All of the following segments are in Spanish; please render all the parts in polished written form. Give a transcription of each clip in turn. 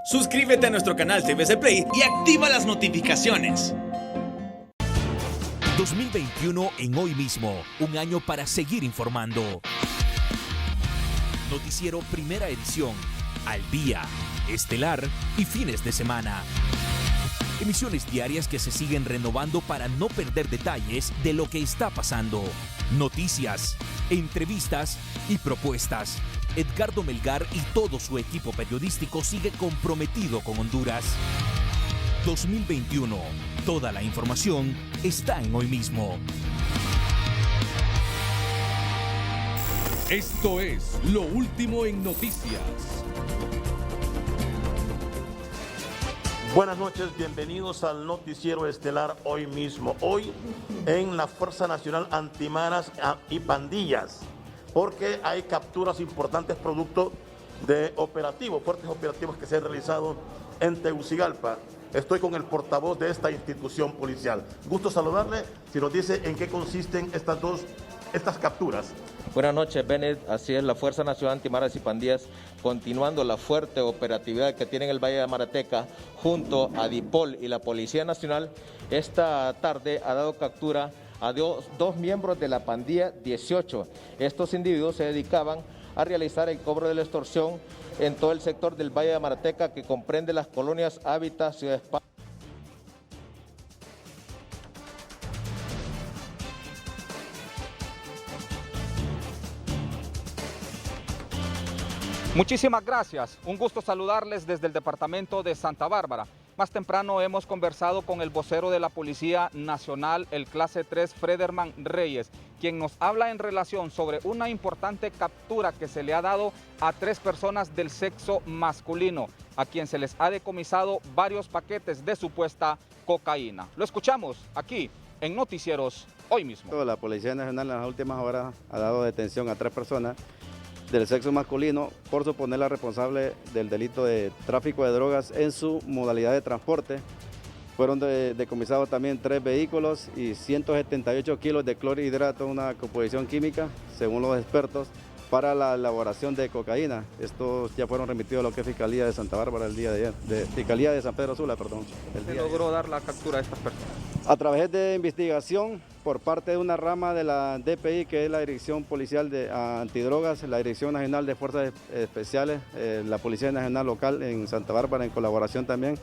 Suscríbete a nuestro canal TVC Play y activa las notificaciones. 2021 en Hoy Mismo, un año para seguir informando. Noticiero Primera Edición, al día, estelar y fines de semana. Emisiones diarias que se siguen renovando para no perder detalles de lo que está pasando. Noticias, entrevistas y propuestas. Edgardo Melgar y todo su equipo periodístico sigue comprometido con Honduras. 2021. Toda la información está en Hoy Mismo. Esto es lo último en noticias. Buenas noches, bienvenidos al noticiero estelar Hoy Mismo. Hoy en la Fuerza Nacional Antimaras y Pandillas, porque hay capturas importantes producto de operativos, fuertes operativos que se han realizado en Tegucigalpa. Estoy con el portavoz de esta institución policial. Gusto saludarle, si nos dice en qué consisten estas capturas. Buenas noches, Bennett. Así es, la Fuerza Nacional Antimaras y Pandillas, continuando la fuerte operatividad que tiene en el Valle de Marateca, junto a DIPOL y la Policía Nacional, esta tarde ha dado captura a dos miembros de la pandilla 18. Estos individuos se dedicaban a realizar el cobro de la extorsión en todo el sector del Valle de Marateca, que comprende las colonias Hábitat, Ciudad España. Muchísimas gracias. Un gusto saludarles desde el departamento de Santa Bárbara. Más temprano hemos conversado con el vocero de la Policía Nacional, el clase 3, Frederman Reyes, quien nos habla en relación sobre una importante captura que se le ha dado a 3 personas del sexo masculino, a quien se les ha decomisado varios paquetes de supuesta cocaína. Lo escuchamos aquí en Noticieros Hoy Mismo. La Policía Nacional en las últimas horas ha dado detención a 3 personas del sexo masculino por suponerla responsable del delito de tráfico de drogas en su modalidad de transporte. Fueron decomisados también 3 vehículos y 178 kilos de clorhidrato, una composición química, según los expertos, para la elaboración de cocaína. Estos ya fueron remitidos a lo que es Fiscalía de Santa Bárbara el día de ayer, Fiscalía de San Pedro Sula, perdón. ¿Se logró dar la captura de estas personas? A través de investigación por parte de una rama de la DPI, que es la Dirección Policial de Antidrogas, la Dirección Nacional de Fuerzas Especiales, la Policía Nacional Local en Santa Bárbara, en colaboración también,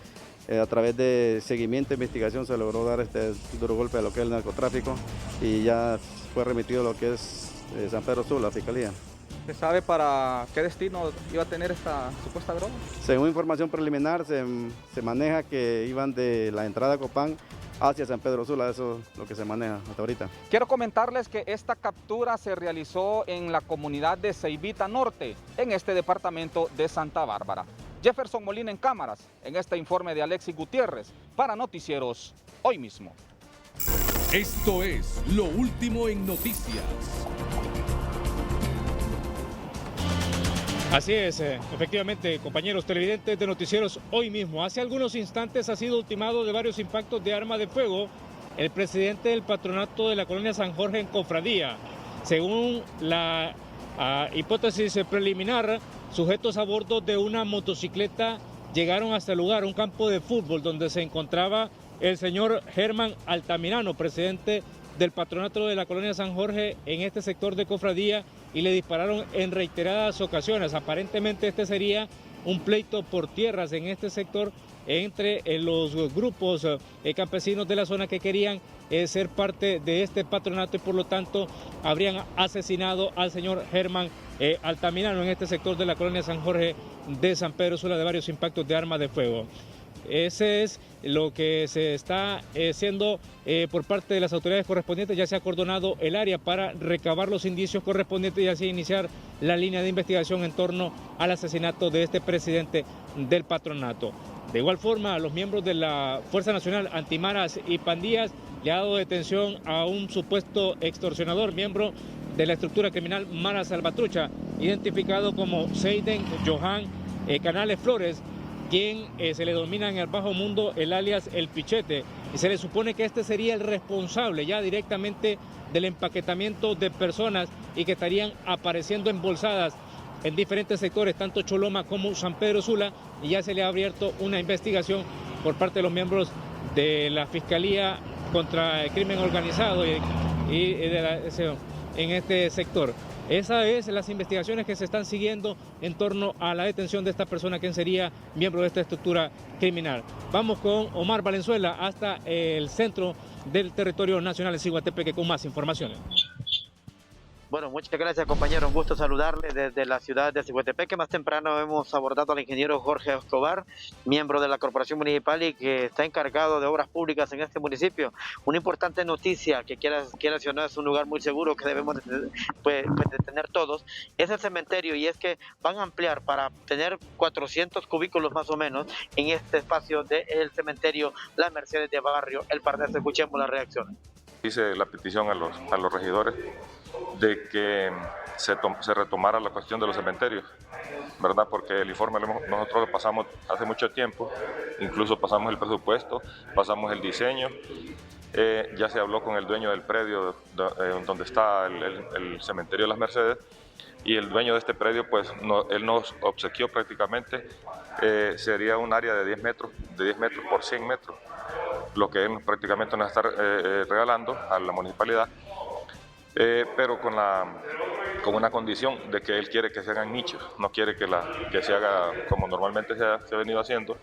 a través de seguimiento e investigación se logró dar este duro golpe a lo que es el narcotráfico y ya fue remitido a lo que es San Pedro Sula, la Fiscalía. ¿Se sabe para qué destino iba a tener esta supuesta droga? Según información preliminar, se maneja que iban de la entrada a Copán hacia San Pedro Sula, eso es lo que se maneja hasta ahorita. Quiero comentarles que esta captura se realizó en la comunidad de Ceibita Norte, en este departamento de Santa Bárbara. Jefferson Molina en cámaras, en este informe de Alexis Gutiérrez, para Noticieros Hoy Mismo. Esto es lo último en noticias. Así es, efectivamente, compañeros televidentes de Noticieros Hoy Mismo. Hace algunos instantes ha sido ultimado de varios impactos de arma de fuego el presidente del patronato de la colonia San Jorge en Cofradía. Según la hipótesis preliminar, sujetos a bordo de una motocicleta llegaron hasta el lugar, un campo de fútbol donde se encontraba el señor Germán Altamirano, presidente del patronato de la colonia San Jorge en este sector de Cofradía, y le dispararon en reiteradas ocasiones. Aparentemente este sería un pleito por tierras en este sector entre los grupos campesinos de la zona que querían ser parte de este patronato y por lo tanto habrían asesinado al señor Germán Altamirano en este sector de la colonia San Jorge de San Pedro Sula, de varios impactos de armas de fuego. Ese es lo que se está haciendo por parte de las autoridades correspondientes. Ya se ha acordonado el área para recabar los indicios correspondientes y así iniciar la línea de investigación en torno al asesinato de este presidente del patronato. De igual forma, a los miembros de la Fuerza Nacional Antimaras y Pandillas le ha dado detención a un supuesto extorsionador, miembro de la estructura criminal Mara Salvatrucha, identificado como Seiden Johan Canales Flores, quien se le denomina en el bajo mundo el alias El Pichete, y se le supone que este sería el responsable ya directamente del empaquetamiento de personas y que estarían apareciendo embolsadas en diferentes sectores, tanto Choloma como San Pedro Sula, y ya se le ha abierto una investigación por parte de los miembros de la Fiscalía contra el Crimen Organizado en este sector. Esas son las investigaciones que se están siguiendo en torno a la detención de esta persona, quien sería miembro de esta estructura criminal. Vamos con Omar Valenzuela hasta el centro del territorio nacional de Ciguatepeque con más informaciones. Bueno, muchas gracias, compañero. Un gusto saludarle desde la ciudad de Ciguatepeque. Más temprano hemos abordado al ingeniero Jorge Escobar, miembro de la Corporación Municipal y que está encargado de obras públicas en este municipio. Una importante noticia que quiera o no es un lugar muy seguro que debemos de tener todos, es el cementerio, y es que van a ampliar para tener 400 cubículos más o menos en este espacio del cementerio Las Mercedes de Barrio El Pardés. Escuchemos las reacciones. Hice la petición a los regidores de que se retomara la cuestión de los cementerios, ¿verdad? Porque el informe nosotros lo pasamos hace mucho tiempo, incluso pasamos el presupuesto, pasamos el diseño, ya se habló con el dueño del predio donde está el cementerio de Las Mercedes, y el dueño de este predio, pues él nos obsequió prácticamente, sería un área de 10 metros por 100 metros, lo que él prácticamente nos está regalando a la municipalidad, pero con una condición de que él quiere que se hagan nichos, no quiere que se haga como normalmente se ha venido haciendo.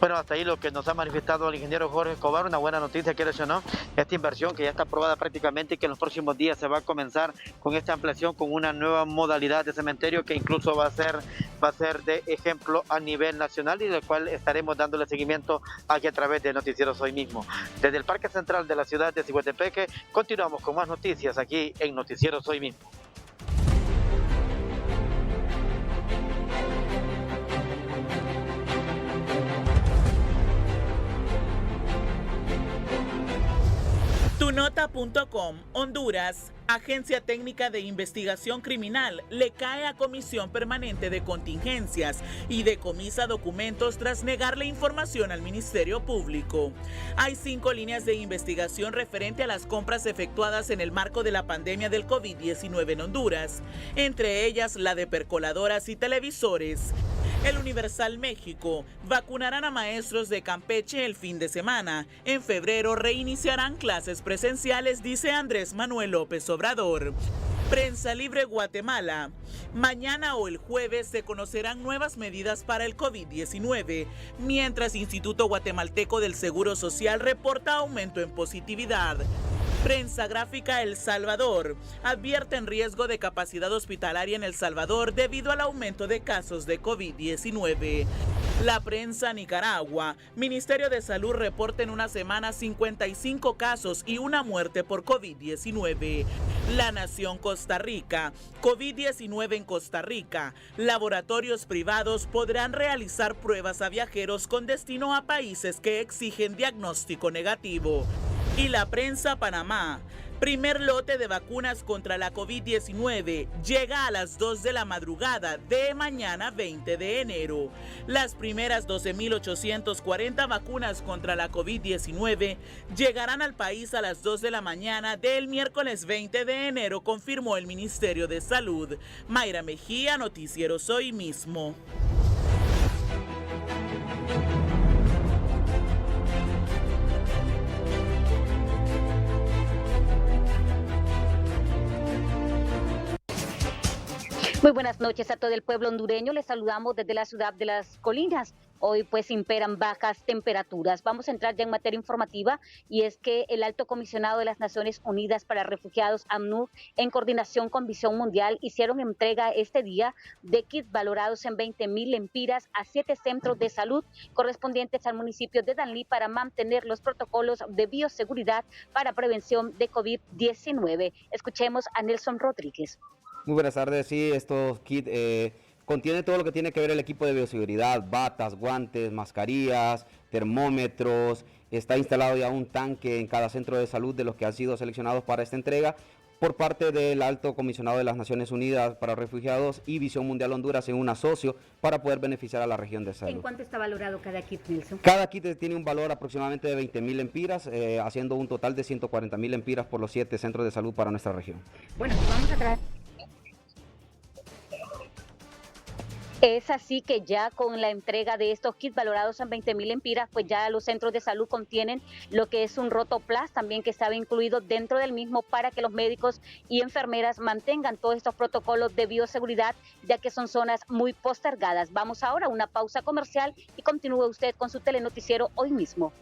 Bueno, hasta ahí lo que nos ha manifestado el ingeniero Jorge Escobar, una buena noticia, quiere o no, esta inversión que ya está aprobada prácticamente y que en los próximos días se va a comenzar con esta ampliación, con una nueva modalidad de cementerio que incluso va a ser de ejemplo a nivel nacional y del cual estaremos dándole seguimiento aquí a través de Noticieros Hoy Mismo. Desde el Parque Central de la ciudad de Ciguatepeque, continuamos con más noticias aquí en Noticieros Hoy Mismo. Tunota.com, Honduras. Agencia Técnica de Investigación Criminal le cae a Comisión Permanente de Contingencias y decomisa documentos tras negarle información al Ministerio Público. Hay 5 líneas de investigación referente a las compras efectuadas en el marco de la pandemia del COVID-19 en Honduras, entre ellas la de percoladoras y televisores. El Universal México: vacunarán a maestros de Campeche el fin de semana. En febrero reiniciarán clases presenciales, dice Andrés Manuel López Obrador. Prensa Libre Guatemala: mañana o el jueves se conocerán nuevas medidas para el COVID-19, mientras Instituto Guatemalteco del Seguro Social reporta aumento en positividad. Prensa Gráfica El Salvador: advierten riesgo de capacidad hospitalaria en El Salvador debido al aumento de casos de COVID-19. La Prensa Nicaragua: Ministerio de Salud reporta en una semana 55 casos y una muerte por COVID-19. La Nación Costa Rica: COVID-19 en Costa Rica. Laboratorios privados podrán realizar pruebas a viajeros con destino a países que exigen diagnóstico negativo. Y la Prensa Panamá: primer lote de vacunas contra la COVID-19 llega a las 2 de la madrugada de mañana 20 de enero. Las primeras 12.840 vacunas contra la COVID-19 llegarán al país a las 2 de la mañana del miércoles 20 de enero, confirmó el Ministerio de Salud. Mayra Mejía, Noticieros Hoy Mismo. Muy buenas noches a todo el pueblo hondureño. Les saludamos desde la ciudad de Las Colinas. Hoy pues imperan bajas temperaturas. Vamos a entrar ya en materia informativa, y es que el Alto Comisionado de las Naciones Unidas para Refugiados, ACNUR, en coordinación con Visión Mundial, hicieron entrega este día de kits valorados en 20,000 lempiras a 7 centros de salud correspondientes al municipio de Danlí para mantener los protocolos de bioseguridad para prevención de COVID-19. Escuchemos a Nelson Rodríguez. Muy buenas tardes. Sí, estos kits contienen todo lo que tiene que ver el equipo de bioseguridad: batas, guantes, mascarillas, termómetros. Está instalado ya un tanque en cada centro de salud de los que han sido seleccionados para esta entrega por parte del Alto Comisionado de las Naciones Unidas para Refugiados y Visión Mundial Honduras en un asocio para poder beneficiar a la región de salud. ¿En cuánto está valorado cada kit, Nelson? Cada kit tiene un valor aproximadamente de 20,000 lempiras, haciendo un total de 140,000 lempiras por los 7 centros de salud para nuestra región. Bueno, vamos a traer Es así que ya con la entrega de estos kits valorados en 20,000 lempiras, pues ya los centros de salud contienen lo que es un Rotoplas, también que estaba incluido dentro del mismo para que los médicos y enfermeras mantengan todos estos protocolos de bioseguridad, ya que son zonas muy postergadas. Vamos ahora a una pausa comercial y continúe usted con su telenoticiero hoy mismo.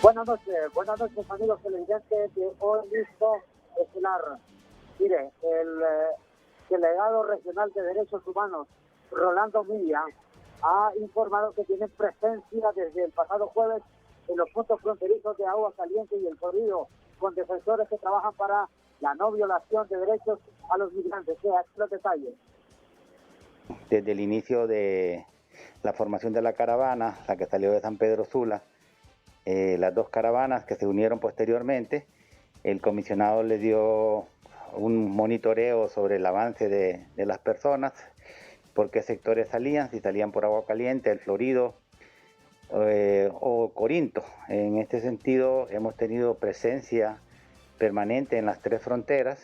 Buenas noches amigos televidentes de Hoy Mismo Estelar. Mire, el delegado regional de Derechos Humanos, Rolando Milla, ha informado que tienen presencia desde el pasado jueves en los puntos fronterizos de Agua Caliente y El Corrido, con defensores que trabajan para la no violación de derechos a los migrantes. Aquí los detalles. Desde el inicio de la formación de la caravana, la que salió de San Pedro Sula, las dos caravanas que se unieron posteriormente, el comisionado les dio un monitoreo sobre el avance de las personas, por qué sectores salían, si salían por Agua Caliente, El Florido o Corinto. En este sentido hemos tenido presencia permanente en las tres fronteras,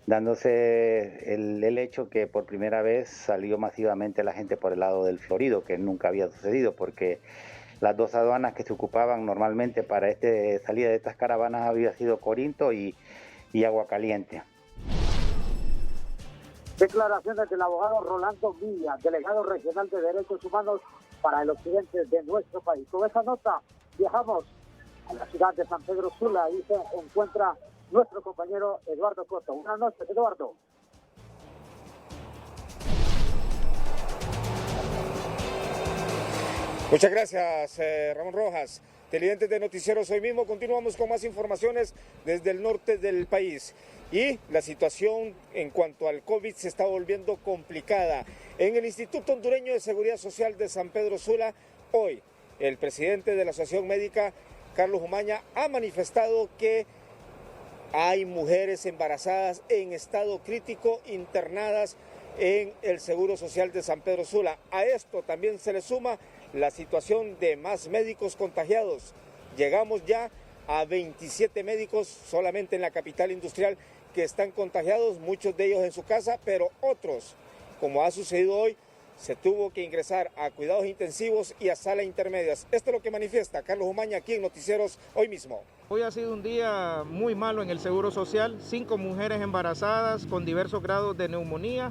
dándose el hecho que por primera vez salió masivamente la gente por el lado del Florido, que nunca había sucedido, porque las dos aduanas que se ocupaban normalmente para salida de estas caravanas había sido Corinto y Agua Caliente. Declaraciones del abogado Rolando Milla, delegado regional de Derechos Humanos para el occidente de nuestro país. Con esa nota viajamos a la ciudad de San Pedro Sula. Ahí se encuentra nuestro compañero Eduardo Coto. Buenas noches, Eduardo. Muchas gracias, Ramón Rojas. Televidentes de Noticieros Hoy Mismo, continuamos con más informaciones desde el norte del país. Y la situación en cuanto al COVID se está volviendo complicada. En el Instituto Hondureño de Seguridad Social de San Pedro Sula, hoy, el presidente de la Asociación Médica, Carlos Umaña, ha manifestado que hay mujeres embarazadas en estado crítico internadas en el Seguro Social de San Pedro Sula. A esto también se le suma la situación de más médicos contagiados. Llegamos ya a 27 médicos solamente en la capital industrial que están contagiados, muchos de ellos en su casa, pero otros, como ha sucedido hoy, se tuvo que ingresar a cuidados intensivos y a salas intermedias. Esto es lo que manifiesta Carlos Umaña aquí en Noticieros Hoy Mismo. Hoy ha sido un día muy malo en el Seguro Social, 5 mujeres embarazadas con diversos grados de neumonía,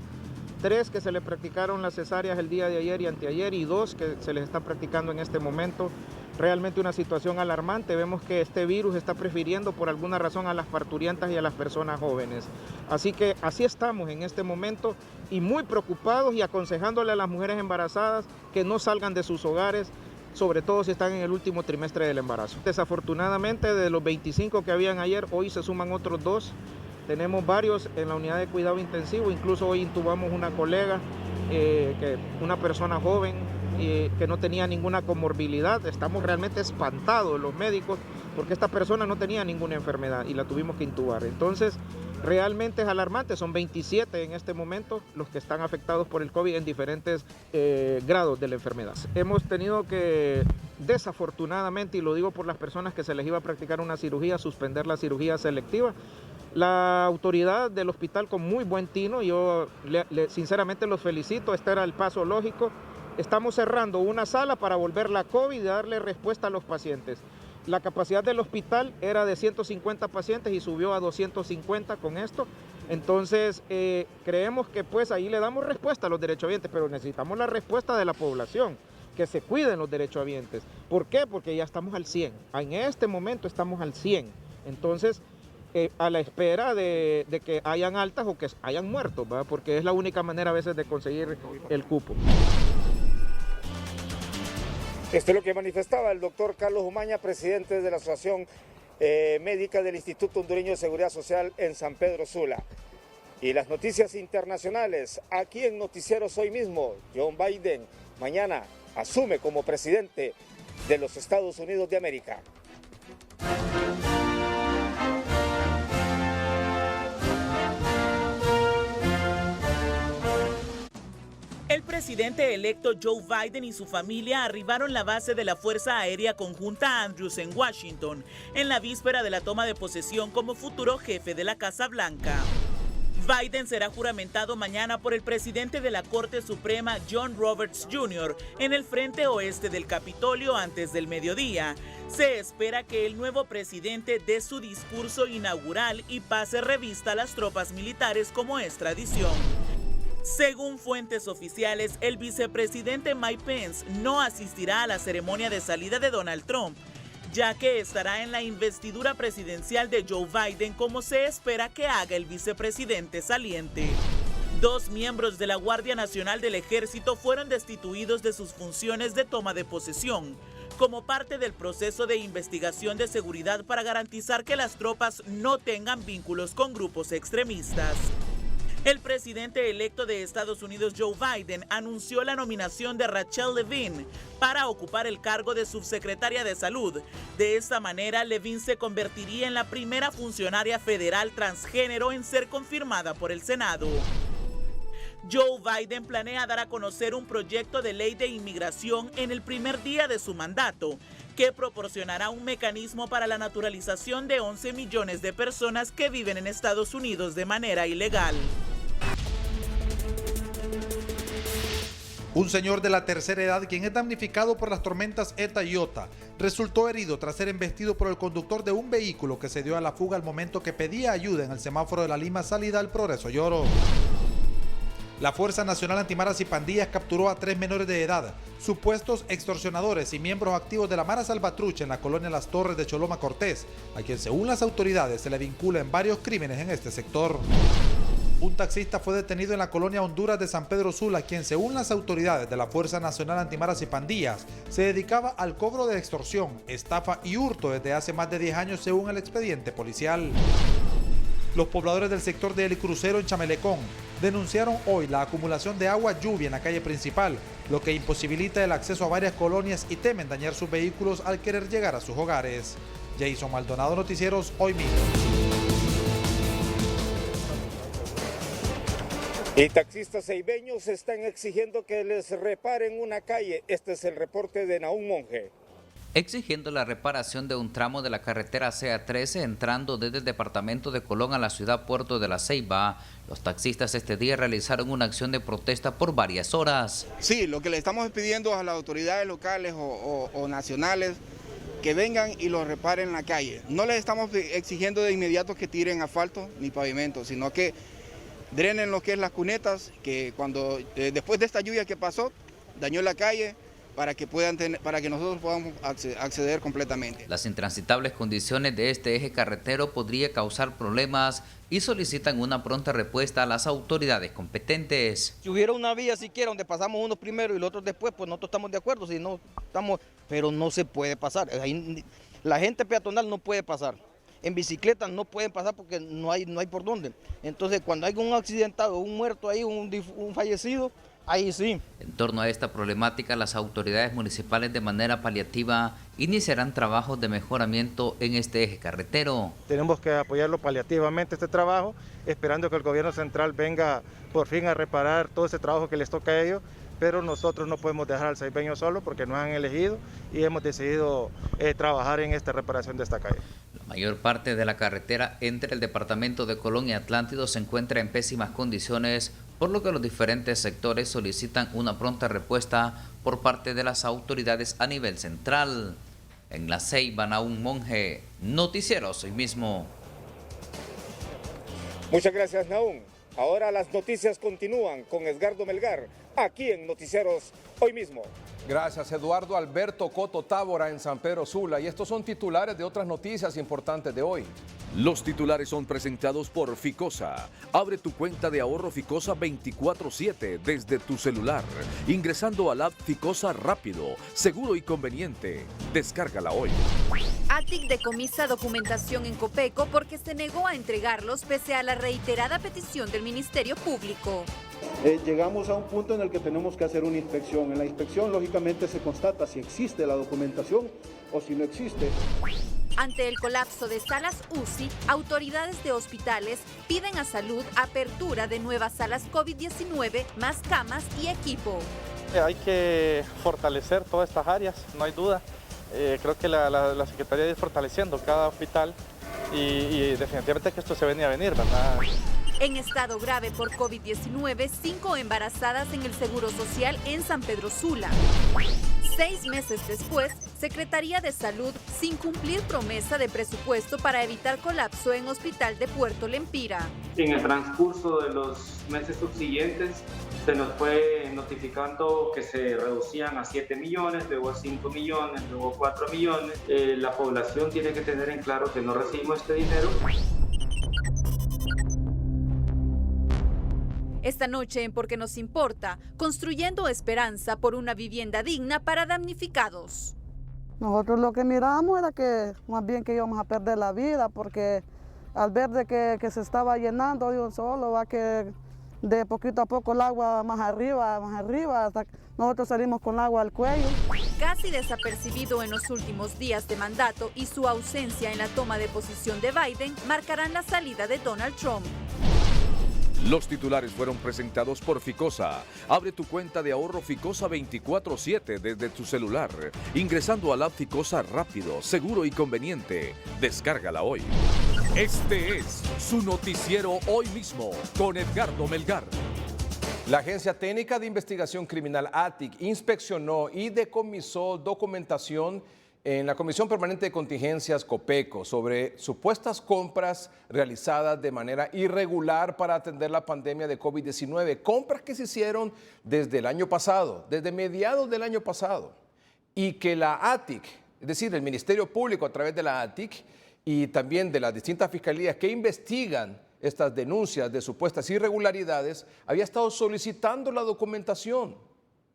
3 que se le practicaron las cesáreas el día de ayer y anteayer y 2 que se les está practicando en este momento. Realmente una situación alarmante. Vemos que este virus está prefiriendo por alguna razón a las parturientas y a las personas jóvenes. Así que así estamos en este momento y muy preocupados y aconsejándole a las mujeres embarazadas que no salgan de sus hogares, sobre todo si están en el último trimestre del embarazo. Desafortunadamente, de los 25 que habían ayer, hoy se suman otros 2. Tenemos varios en la unidad de cuidado intensivo, incluso hoy intubamos una colega, una persona joven que no tenía ninguna comorbilidad. Estamos realmente espantados los médicos porque esta persona no tenía ninguna enfermedad y la tuvimos que intubar. Entonces, realmente es alarmante, son 27 en este momento los que están afectados por el COVID en diferentes grados de la enfermedad. Hemos tenido que, desafortunadamente, y lo digo por las personas que se les iba a practicar una cirugía, suspender la cirugía selectiva. La autoridad del hospital con muy buen tino, yo sinceramente los felicito, este era el paso lógico. Estamos cerrando una sala para volverla a COVID y darle respuesta a los pacientes. La capacidad del hospital era de 150 pacientes y subió a 250 con esto. Entonces creemos que pues ahí le damos respuesta a los derechohabientes, pero necesitamos la respuesta de la población, que se cuiden los derechohabientes. ¿Por qué? Porque ya estamos al 100. En este momento estamos al 100. Entonces, a la espera de que hayan altas o que hayan muertos, ¿verdad? Porque es la única manera a veces de conseguir el cupo. Esto es lo que manifestaba el doctor Carlos Umaña, presidente de la Asociación Médica del Instituto Hondureño de Seguridad Social en San Pedro Sula. Y las noticias internacionales, aquí en Noticieros Hoy Mismo, John Biden mañana asume como presidente de los Estados Unidos de América. El presidente electo Joe Biden y su familia arribaron a la base de la Fuerza Aérea Conjunta Andrews en Washington, en la víspera de la toma de posesión como futuro jefe de la Casa Blanca. Biden será juramentado mañana por el presidente de la Corte Suprema, John Roberts Jr., en el frente oeste del Capitolio antes del mediodía. Se espera que el nuevo presidente dé su discurso inaugural y pase revista a las tropas militares como es tradición. Según fuentes oficiales, el vicepresidente Mike Pence no asistirá a la ceremonia de salida de Donald Trump, ya que estará en la investidura presidencial de Joe Biden como se espera que haga el vicepresidente saliente. 2 miembros de la Guardia Nacional del Ejército fueron destituidos de sus funciones de toma de posesión, como parte del proceso de investigación de seguridad para garantizar que las tropas no tengan vínculos con grupos extremistas. El presidente electo de Estados Unidos, Joe Biden, anunció la nominación de Rachel Levine para ocupar el cargo de subsecretaria de Salud. De esta manera, Levine se convertiría en la primera funcionaria federal transgénero en ser confirmada por el Senado. Joe Biden planea dar a conocer un proyecto de ley de inmigración en el primer día de su mandato, que proporcionará un mecanismo para la naturalización de 11 millones de personas que viven en Estados Unidos de manera ilegal. Un señor de la tercera edad, quien es damnificado por las tormentas Eta y Iota, resultó herido tras ser embestido por el conductor de un vehículo que se dio a la fuga al momento que pedía ayuda en el semáforo de la Lima salida al Progreso Lloro. La Fuerza Nacional Antimaras y Pandillas capturó a 3 menores de edad, supuestos extorsionadores y miembros activos de la Mara Salvatrucha en la colonia Las Torres de Choloma Cortés, a quien según las autoridades se le vincula en varios crímenes en este sector. Un taxista fue detenido en la colonia Honduras de San Pedro Sula, quien según las autoridades de la Fuerza Nacional Antimaras y Pandillas se dedicaba al cobro de extorsión, estafa y hurto desde hace más de 10 años según el expediente policial. Los pobladores del sector de El Crucero en Chamelecón denunciaron hoy la acumulación de agua lluvia en la calle principal, lo que imposibilita el acceso a varias colonias y temen dañar sus vehículos al querer llegar a sus hogares. Jason Maldonado, Noticieros Hoy Mismo. Y taxistas ceibeños están exigiendo que les reparen una calle. Este es el reporte de Nahum Monge. Exigiendo la reparación de un tramo de la carretera CA13 entrando desde el departamento de Colón a la ciudad Puerto de la Ceiba, los taxistas este día realizaron una acción de protesta por varias horas. Sí, lo que le estamos pidiendo a las autoridades locales o nacionales, que vengan y lo reparen la calle. No les estamos exigiendo de inmediato que tiren asfalto ni pavimento, sino que drenen lo que es las cunetas, que cuando después de esta lluvia que pasó, dañó la calle, para que nosotros podamos acceder completamente. Las intransitables condiciones de este eje carretero podría causar problemas y solicitan una pronta respuesta a las autoridades competentes. Si hubiera una vía siquiera donde pasamos unos primero y los otros después, pues nosotros estamos de acuerdo, si no estamos, pero no se puede pasar. Ahí, la gente peatonal no puede pasar. En bicicleta no pueden pasar porque no hay por dónde. Entonces, cuando hay un accidentado, un muerto ahí, un fallecido, ahí sí. En torno a esta problemática, las autoridades municipales de manera paliativa iniciarán trabajos de mejoramiento en este eje carretero. Tenemos que apoyarlo paliativamente este trabajo, esperando que el gobierno central venga por fin a reparar todo ese trabajo que les toca a ellos, pero nosotros no podemos dejar al ceibeño solo porque nos han elegido y hemos decidido trabajar en esta reparación de esta calle. La mayor parte de la carretera entre el departamento de Colón y Atlántido se encuentra en pésimas condiciones, por lo que los diferentes sectores solicitan una pronta respuesta por parte de las autoridades a nivel central. En La Ceiba, Nahum Monge, Noticieros Hoy Mismo. Muchas gracias, Nahum. Ahora las noticias continúan con Edgardo Melgar, aquí en Noticieros Hoy Mismo. Gracias, Eduardo Alberto Coto Tábora en San Pedro Sula. Y estos son titulares de otras noticias importantes de hoy. Los titulares son presentados por Ficosa. Abre tu cuenta de ahorro Ficosa 24/7 desde tu celular, ingresando a la app Ficosa rápido, seguro y conveniente. Descárgala hoy. ATIC decomisa documentación en Copeco porque se negó a entregarlos pese a la reiterada petición del Ministerio Público. Llegamos a un punto en el que tenemos que hacer una inspección. En la inspección, lógicamente, se constata si existe la documentación o si no existe. Ante el colapso de salas UCI, autoridades de hospitales piden a Salud apertura de nuevas salas COVID-19, más camas y equipo. Hay que fortalecer todas estas áreas, no hay duda. Creo que la Secretaría está fortaleciendo cada hospital y definitivamente que esto se venía a venir, ¿verdad? En estado grave por COVID-19, 5 embarazadas en el Seguro Social en San Pedro Sula. 6 meses después, Secretaría de Salud sin cumplir promesa de presupuesto para evitar colapso en Hospital de Puerto Lempira. En el transcurso de los meses subsiguientes se nos fue notificando que se reducían a 7 millones, luego a 5 millones, luego a 4 millones. La población tiene que tener en claro que no recibimos este dinero. Esta noche en Porque Nos Importa, construyendo esperanza por una vivienda digna para damnificados. Nosotros lo que miramos era que más bien que íbamos a perder la vida, porque al ver de que se estaba llenando de un solo, va que de poquito a poco el agua más arriba, hasta que nosotros salimos con agua al cuello. Casi desapercibido en los últimos días de mandato y su ausencia en la toma de posición de Biden marcarán la salida de Donald Trump. Los titulares fueron presentados por Ficosa. Abre tu cuenta de ahorro Ficosa 24/7 desde tu celular, ingresando a la app Ficosa rápido, seguro y conveniente. Descárgala hoy. Este es su noticiero Hoy Mismo con Edgardo Melgar. La Agencia Técnica de Investigación Criminal ATIC inspeccionó y decomisó documentación en la Comisión Permanente de Contingencias COPECO sobre supuestas compras realizadas de manera irregular para atender la pandemia de COVID-19. Compras que se hicieron desde el año pasado, desde mediados del año pasado. Y que la ATIC, es decir, el Ministerio Público a través de la ATIC y también de las distintas fiscalías que investigan estas denuncias de supuestas irregularidades, había estado solicitando la documentación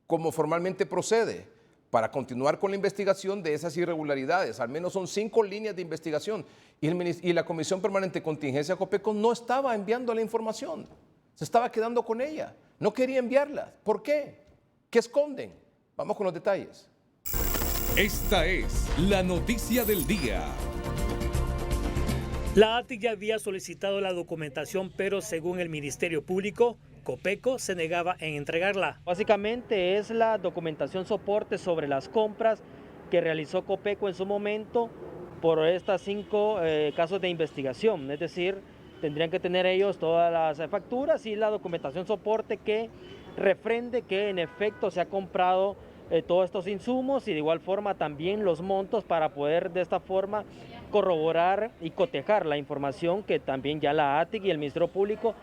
como formalmente procede, para continuar con la investigación de esas irregularidades. Al menos son 5 líneas de investigación. Y la Comisión Permanente de Contingencia COPECO no estaba enviando la información. Se estaba quedando con ella. No quería enviarla. ¿Por qué? ¿Qué esconden? Vamos con los detalles. Esta es la noticia del día. La ATIC ya había solicitado la documentación, pero según el Ministerio Público, COPECO se negaba en entregarla. Básicamente es la documentación soporte sobre las compras que realizó COPECO en su momento por estas 5 casos de investigación. Es decir, tendrían que tener ellos todas las facturas y la documentación soporte que refrende que en efecto se ha comprado todos estos insumos y de igual forma también los montos para poder de esta forma corroborar y cotejar la información que también ya la ATIC y el Ministerio Público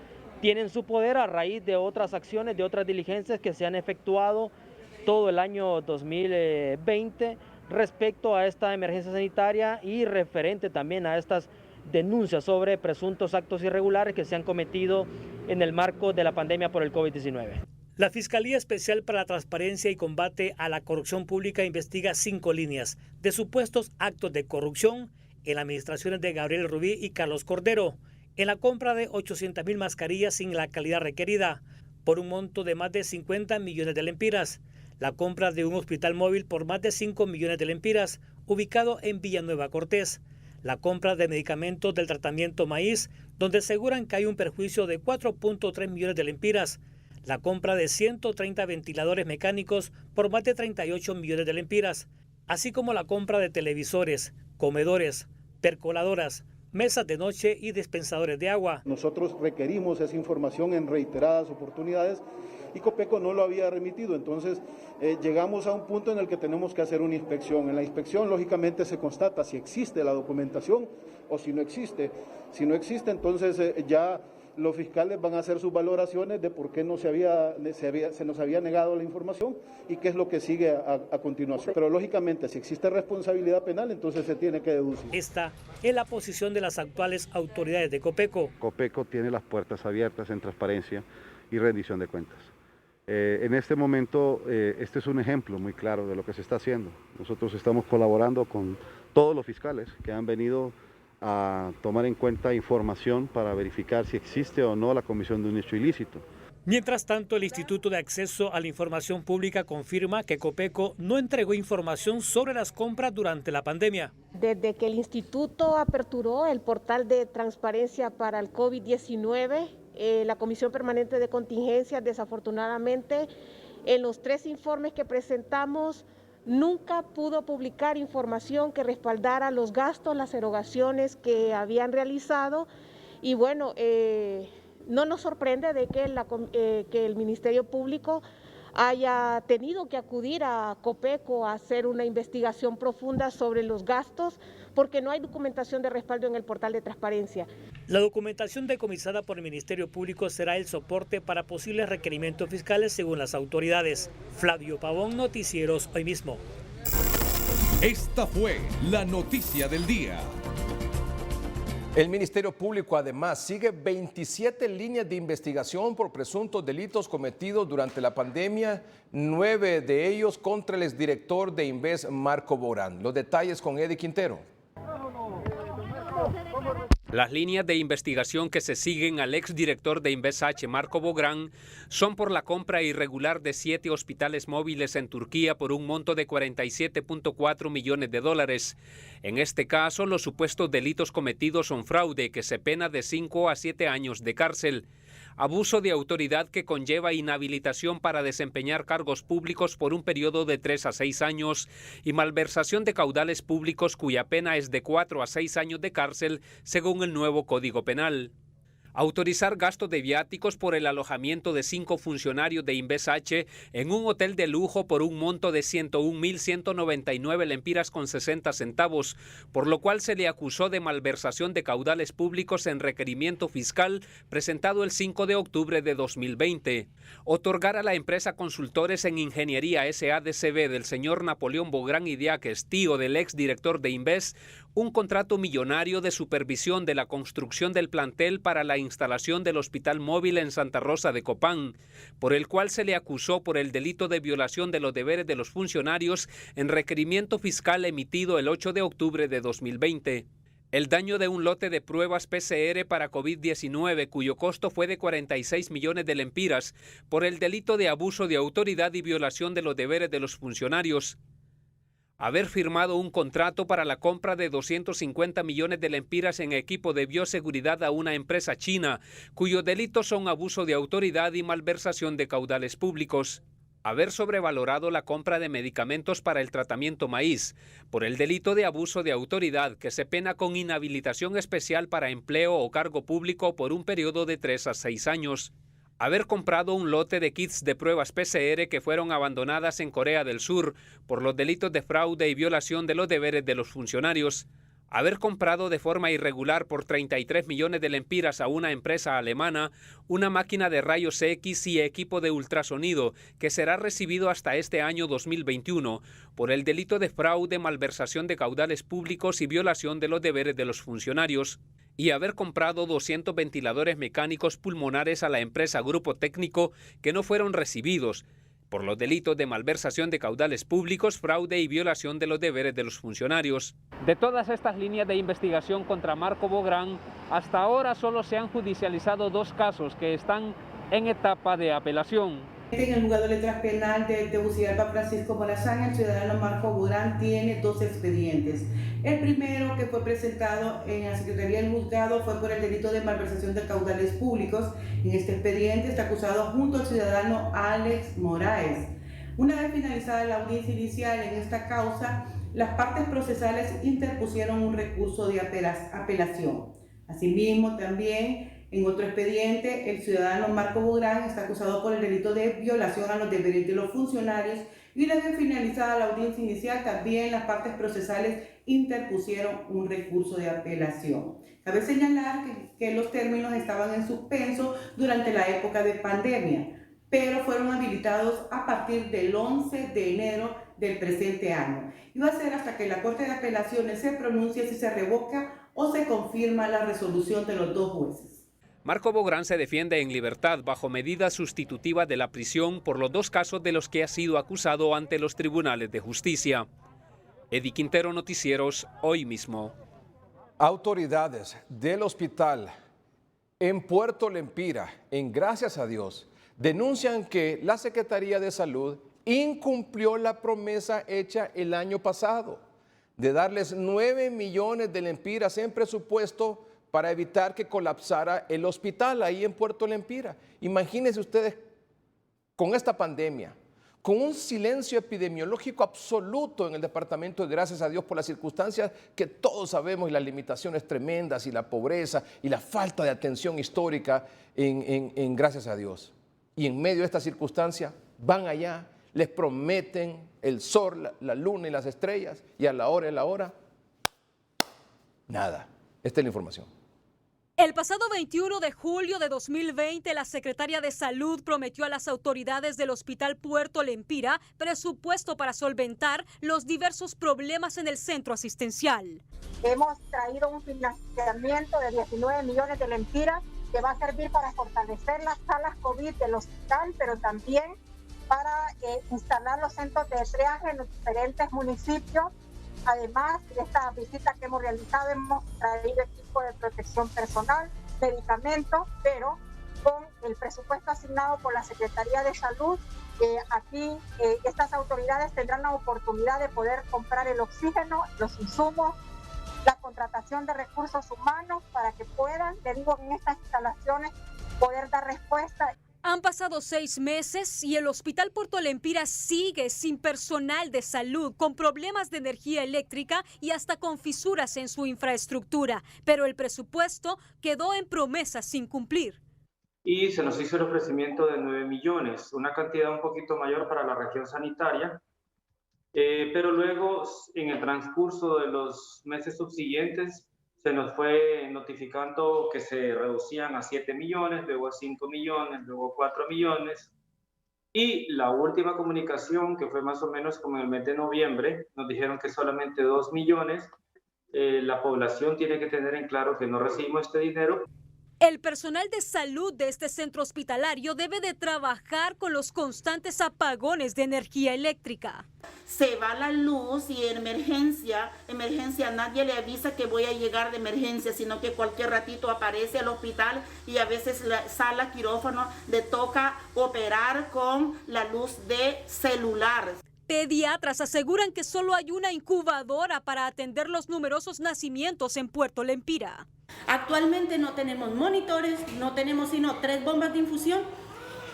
tienen su poder a raíz de otras acciones, de otras diligencias que se han efectuado todo el año 2020 respecto a esta emergencia sanitaria y referente también a estas denuncias sobre presuntos actos irregulares que se han cometido en el marco de la pandemia por el COVID-19. La Fiscalía Especial para la Transparencia y Combate a la Corrupción Pública investiga 5 líneas de supuestos actos de corrupción en las administraciones de Gabriel Rubí y Carlos Cordero, en la compra de 800,000 mascarillas sin la calidad requerida, por un monto de más de 50 millones de lempiras, la compra de un hospital móvil por más de 5 millones de lempiras, ubicado en Villanueva Cortés, la compra de medicamentos del tratamiento maíz, donde aseguran que hay un perjuicio de 4.3 millones de lempiras, la compra de 130 ventiladores mecánicos por más de 38 millones de lempiras, así como la compra de televisores, comedores, percoladoras, mesas de noche y dispensadores de agua. Nosotros requerimos esa información en reiteradas oportunidades y COPECO no lo había remitido, entonces llegamos a un punto en el que tenemos que hacer una inspección. En la inspección lógicamente se constata si existe la documentación o si no existe. Si no existe, entonces ya los fiscales van a hacer sus valoraciones de por qué se nos había negado la información y qué es lo que sigue a continuación. Pero lógicamente, si existe responsabilidad penal, entonces se tiene que deducir. Esta es la posición de las actuales autoridades de COPECO. COPECO tiene las puertas abiertas en transparencia y rendición de cuentas. En este momento, este es un ejemplo muy claro de lo que se está haciendo. Nosotros estamos colaborando con todos los fiscales que han venido a tomar en cuenta información para verificar si existe o no la comisión de un hecho ilícito. Mientras tanto, el Instituto de Acceso a la Información Pública confirma que COPECO no entregó información sobre las compras durante la pandemia. Desde que el instituto aperturó el portal de transparencia para el COVID-19, la Comisión Permanente de Contingencias, desafortunadamente, en los 3 informes que presentamos, nunca pudo publicar información que respaldara los gastos, las erogaciones que habían realizado y bueno, No nos sorprende de que el Ministerio Público haya tenido que acudir a Copeco a hacer una investigación profunda sobre los gastos, porque no hay documentación de respaldo en el portal de transparencia. La documentación decomisada por el Ministerio Público será el soporte para posibles requerimientos fiscales según las autoridades. Flavio Pavón, Noticieros Hoy Mismo. Esta fue la noticia del día. El Ministerio Público además sigue 27 líneas de investigación por presuntos delitos cometidos durante la pandemia, 9 de ellos contra el exdirector de Inves, Marco Bográn. Los detalles con Eddie Quintero. Las líneas de investigación que se siguen al exdirector de Inves H, Marco Bográn, son por la compra irregular de 7 hospitales móviles en Turquía por un monto de $47.4 millones. En este caso, los supuestos delitos cometidos son fraude, que se pena de 5 a 7 años de cárcel, abuso de autoridad que conlleva inhabilitación para desempeñar cargos públicos por un periodo de 3 a 6 años y malversación de caudales públicos cuya pena es de 4 a 6 años de cárcel según el nuevo Código Penal. Autorizar gastos de viáticos por el alojamiento de 5 funcionarios de Inves H en un hotel de lujo por un monto de 101.199 lempiras con 60 centavos, por lo cual se le acusó de malversación de caudales públicos en requerimiento fiscal presentado el 5 de octubre de 2020. Otorgar a la empresa Consultores en Ingeniería SADCB del señor Napoleón Bográn Idiáquez, tío del exdirector de Inves, un contrato millonario de supervisión de la construcción del plantel para la instalación del hospital móvil en Santa Rosa de Copán, por el cual se le acusó por el delito de violación de los deberes de los funcionarios en requerimiento fiscal emitido el 8 de octubre de 2020. El daño de un lote de pruebas PCR para COVID-19, cuyo costo fue de 46 millones de lempiras, por el delito de abuso de autoridad y violación de los deberes de los funcionarios. Haber firmado un contrato para la compra de 250 millones de lempiras en equipo de bioseguridad a una empresa china, cuyos delitos son abuso de autoridad y malversación de caudales públicos. Haber sobrevalorado la compra de medicamentos para el tratamiento maíz, por el delito de abuso de autoridad que se pena con inhabilitación especial para empleo o cargo público por un periodo de 3 a 6 años. Haber comprado un lote de kits de pruebas PCR que fueron abandonadas en Corea del Sur por los delitos de fraude y violación de los deberes de los funcionarios. Haber comprado de forma irregular por 33 millones de lempiras a una empresa alemana una máquina de rayos X y equipo de ultrasonido que será recibido hasta este año 2021 por el delito de fraude, malversación de caudales públicos y violación de los deberes de los funcionarios. Y haber comprado 200 ventiladores mecánicos pulmonares a la empresa Grupo Técnico que no fueron recibidos por los delitos de malversación de caudales públicos, fraude y violación de los deberes de los funcionarios. De todas estas líneas de investigación contra Marco Bográn, hasta ahora solo se han judicializado 2 casos que están en etapa de apelación. En el juzgado de letras penal de Tegucigalpa, Francisco Morazán, el ciudadano Marco Bográn tiene 2 expedientes. El primero, que fue presentado en la Secretaría del Juzgado, fue por el delito de malversación de caudales públicos. En este expediente está acusado junto al ciudadano Alex Moraes. Una vez finalizada la audiencia inicial en esta causa, las partes procesales interpusieron un recurso de apelación. Asimismo, también en otro expediente, el ciudadano Marco Bográn está acusado por el delito de violación a los deberes de los funcionarios y una vez finalizada la audiencia inicial, también las partes procesales interpusieron un recurso de apelación. Cabe señalar que los términos estaban en suspenso durante la época de pandemia, pero fueron habilitados a partir del 11 de enero del presente año. Y va a ser hasta que la Corte de Apelaciones se pronuncie si se revoca o se confirma la resolución de los 2 jueces. Marco Bográn se defiende en libertad bajo medida sustitutiva de la prisión por los 2 casos de los que ha sido acusado ante los tribunales de justicia. Eddie Quintero, Noticieros Hoy Mismo. Autoridades del hospital en Puerto Lempira, en Gracias a Dios, denuncian que la Secretaría de Salud incumplió la promesa hecha el año pasado de darles 9 millones de lempiras en presupuesto para evitar que colapsara el hospital ahí en Puerto Lempira. Imagínense ustedes con esta pandemia, con un silencio epidemiológico absoluto en el departamento, gracias a Dios por las circunstancias que todos sabemos y las limitaciones tremendas y la pobreza y la falta de atención histórica en gracias a Dios. Y en medio de esta circunstancia van allá, les prometen el sol, la luna y las estrellas y a la hora, nada. Esta es la información. El pasado 21 de julio de 2020, la secretaria de Salud prometió a las autoridades del Hospital Puerto Lempira presupuesto para solventar los diversos problemas en el centro asistencial. Hemos traído un financiamiento de 19 millones de lempiras que va a servir para fortalecer las salas COVID del hospital, pero también para instalar los centros de triaje en los diferentes municipios. Además de esta visita que hemos realizado, hemos traído equipo de protección personal, medicamentos, pero con el presupuesto asignado por la Secretaría de Salud, aquí estas autoridades tendrán la oportunidad de poder comprar el oxígeno, los insumos, la contratación de recursos humanos para que puedan, en estas instalaciones, poder dar respuesta. Han pasado 6 meses y el Hospital Puerto Lempira sigue sin personal de salud, con problemas de energía eléctrica y hasta con fisuras en su infraestructura. Pero el presupuesto quedó en promesas sin cumplir. Y se nos hizo el ofrecimiento de 9 millones, una cantidad un poquito mayor para la región sanitaria. Pero luego, en el transcurso de los meses subsiguientes, se nos fue notificando que se reducían a 7 millones, luego a 5 millones, luego a 4 millones. Y la última comunicación, que fue más o menos como en el mes de noviembre, nos dijeron que solamente 2 millones. La población tiene que tener en claro que no recibimos este dinero. El personal de salud de este centro hospitalario debe de trabajar con los constantes apagones de energía eléctrica. Se va la luz y en emergencia nadie le avisa que voy a llegar de emergencia, sino que cualquier ratito aparece el hospital y a veces la sala quirófano le toca operar con la luz de celular. Pediatras aseguran que solo hay una incubadora para atender los numerosos nacimientos en Puerto Lempira. Actualmente no tenemos monitores, no tenemos sino 3 bombas de infusión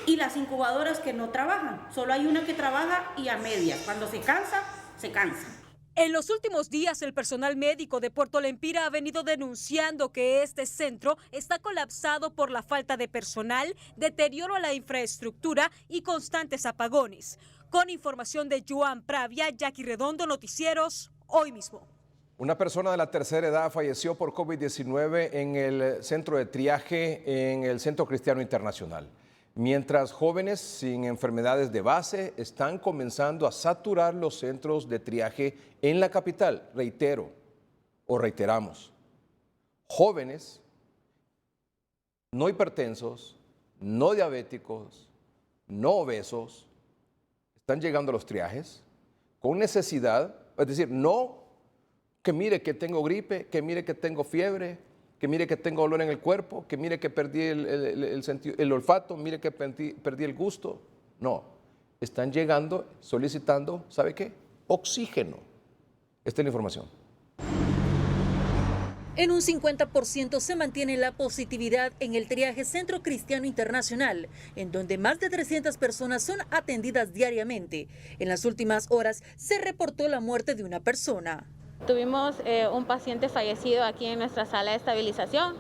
y las incubadoras que no trabajan. Solo hay una que trabaja y a medias. Cuando se cansa, se cansa. En los últimos días, el personal médico de Puerto Lempira ha venido denunciando que este centro está colapsado por la falta de personal, deterioro a la infraestructura y constantes apagones. Con información de Joan Pravia, Jackie Redondo, Noticieros, hoy mismo. Una persona de la tercera edad falleció por COVID-19 en el centro de triaje en el Centro Cristiano Internacional. Mientras jóvenes sin enfermedades de base están comenzando a saturar los centros de triaje en la capital, reiteramos, jóvenes no hipertensos, no diabéticos, no obesos, están llegando a los triajes con necesidad, es decir, no que mire que tengo gripe, que mire que tengo fiebre, que mire que tengo dolor en el cuerpo, que mire que perdí el olfato, mire que perdí el gusto. No, están llegando solicitando, ¿sabe qué? Oxígeno. Esta es la información. En un 50% se mantiene la positividad en el triaje Centro Cristiano Internacional, en donde más de 300 personas son atendidas diariamente. En las últimas horas se reportó la muerte de una persona. Tuvimos un paciente fallecido aquí en nuestra sala de estabilización.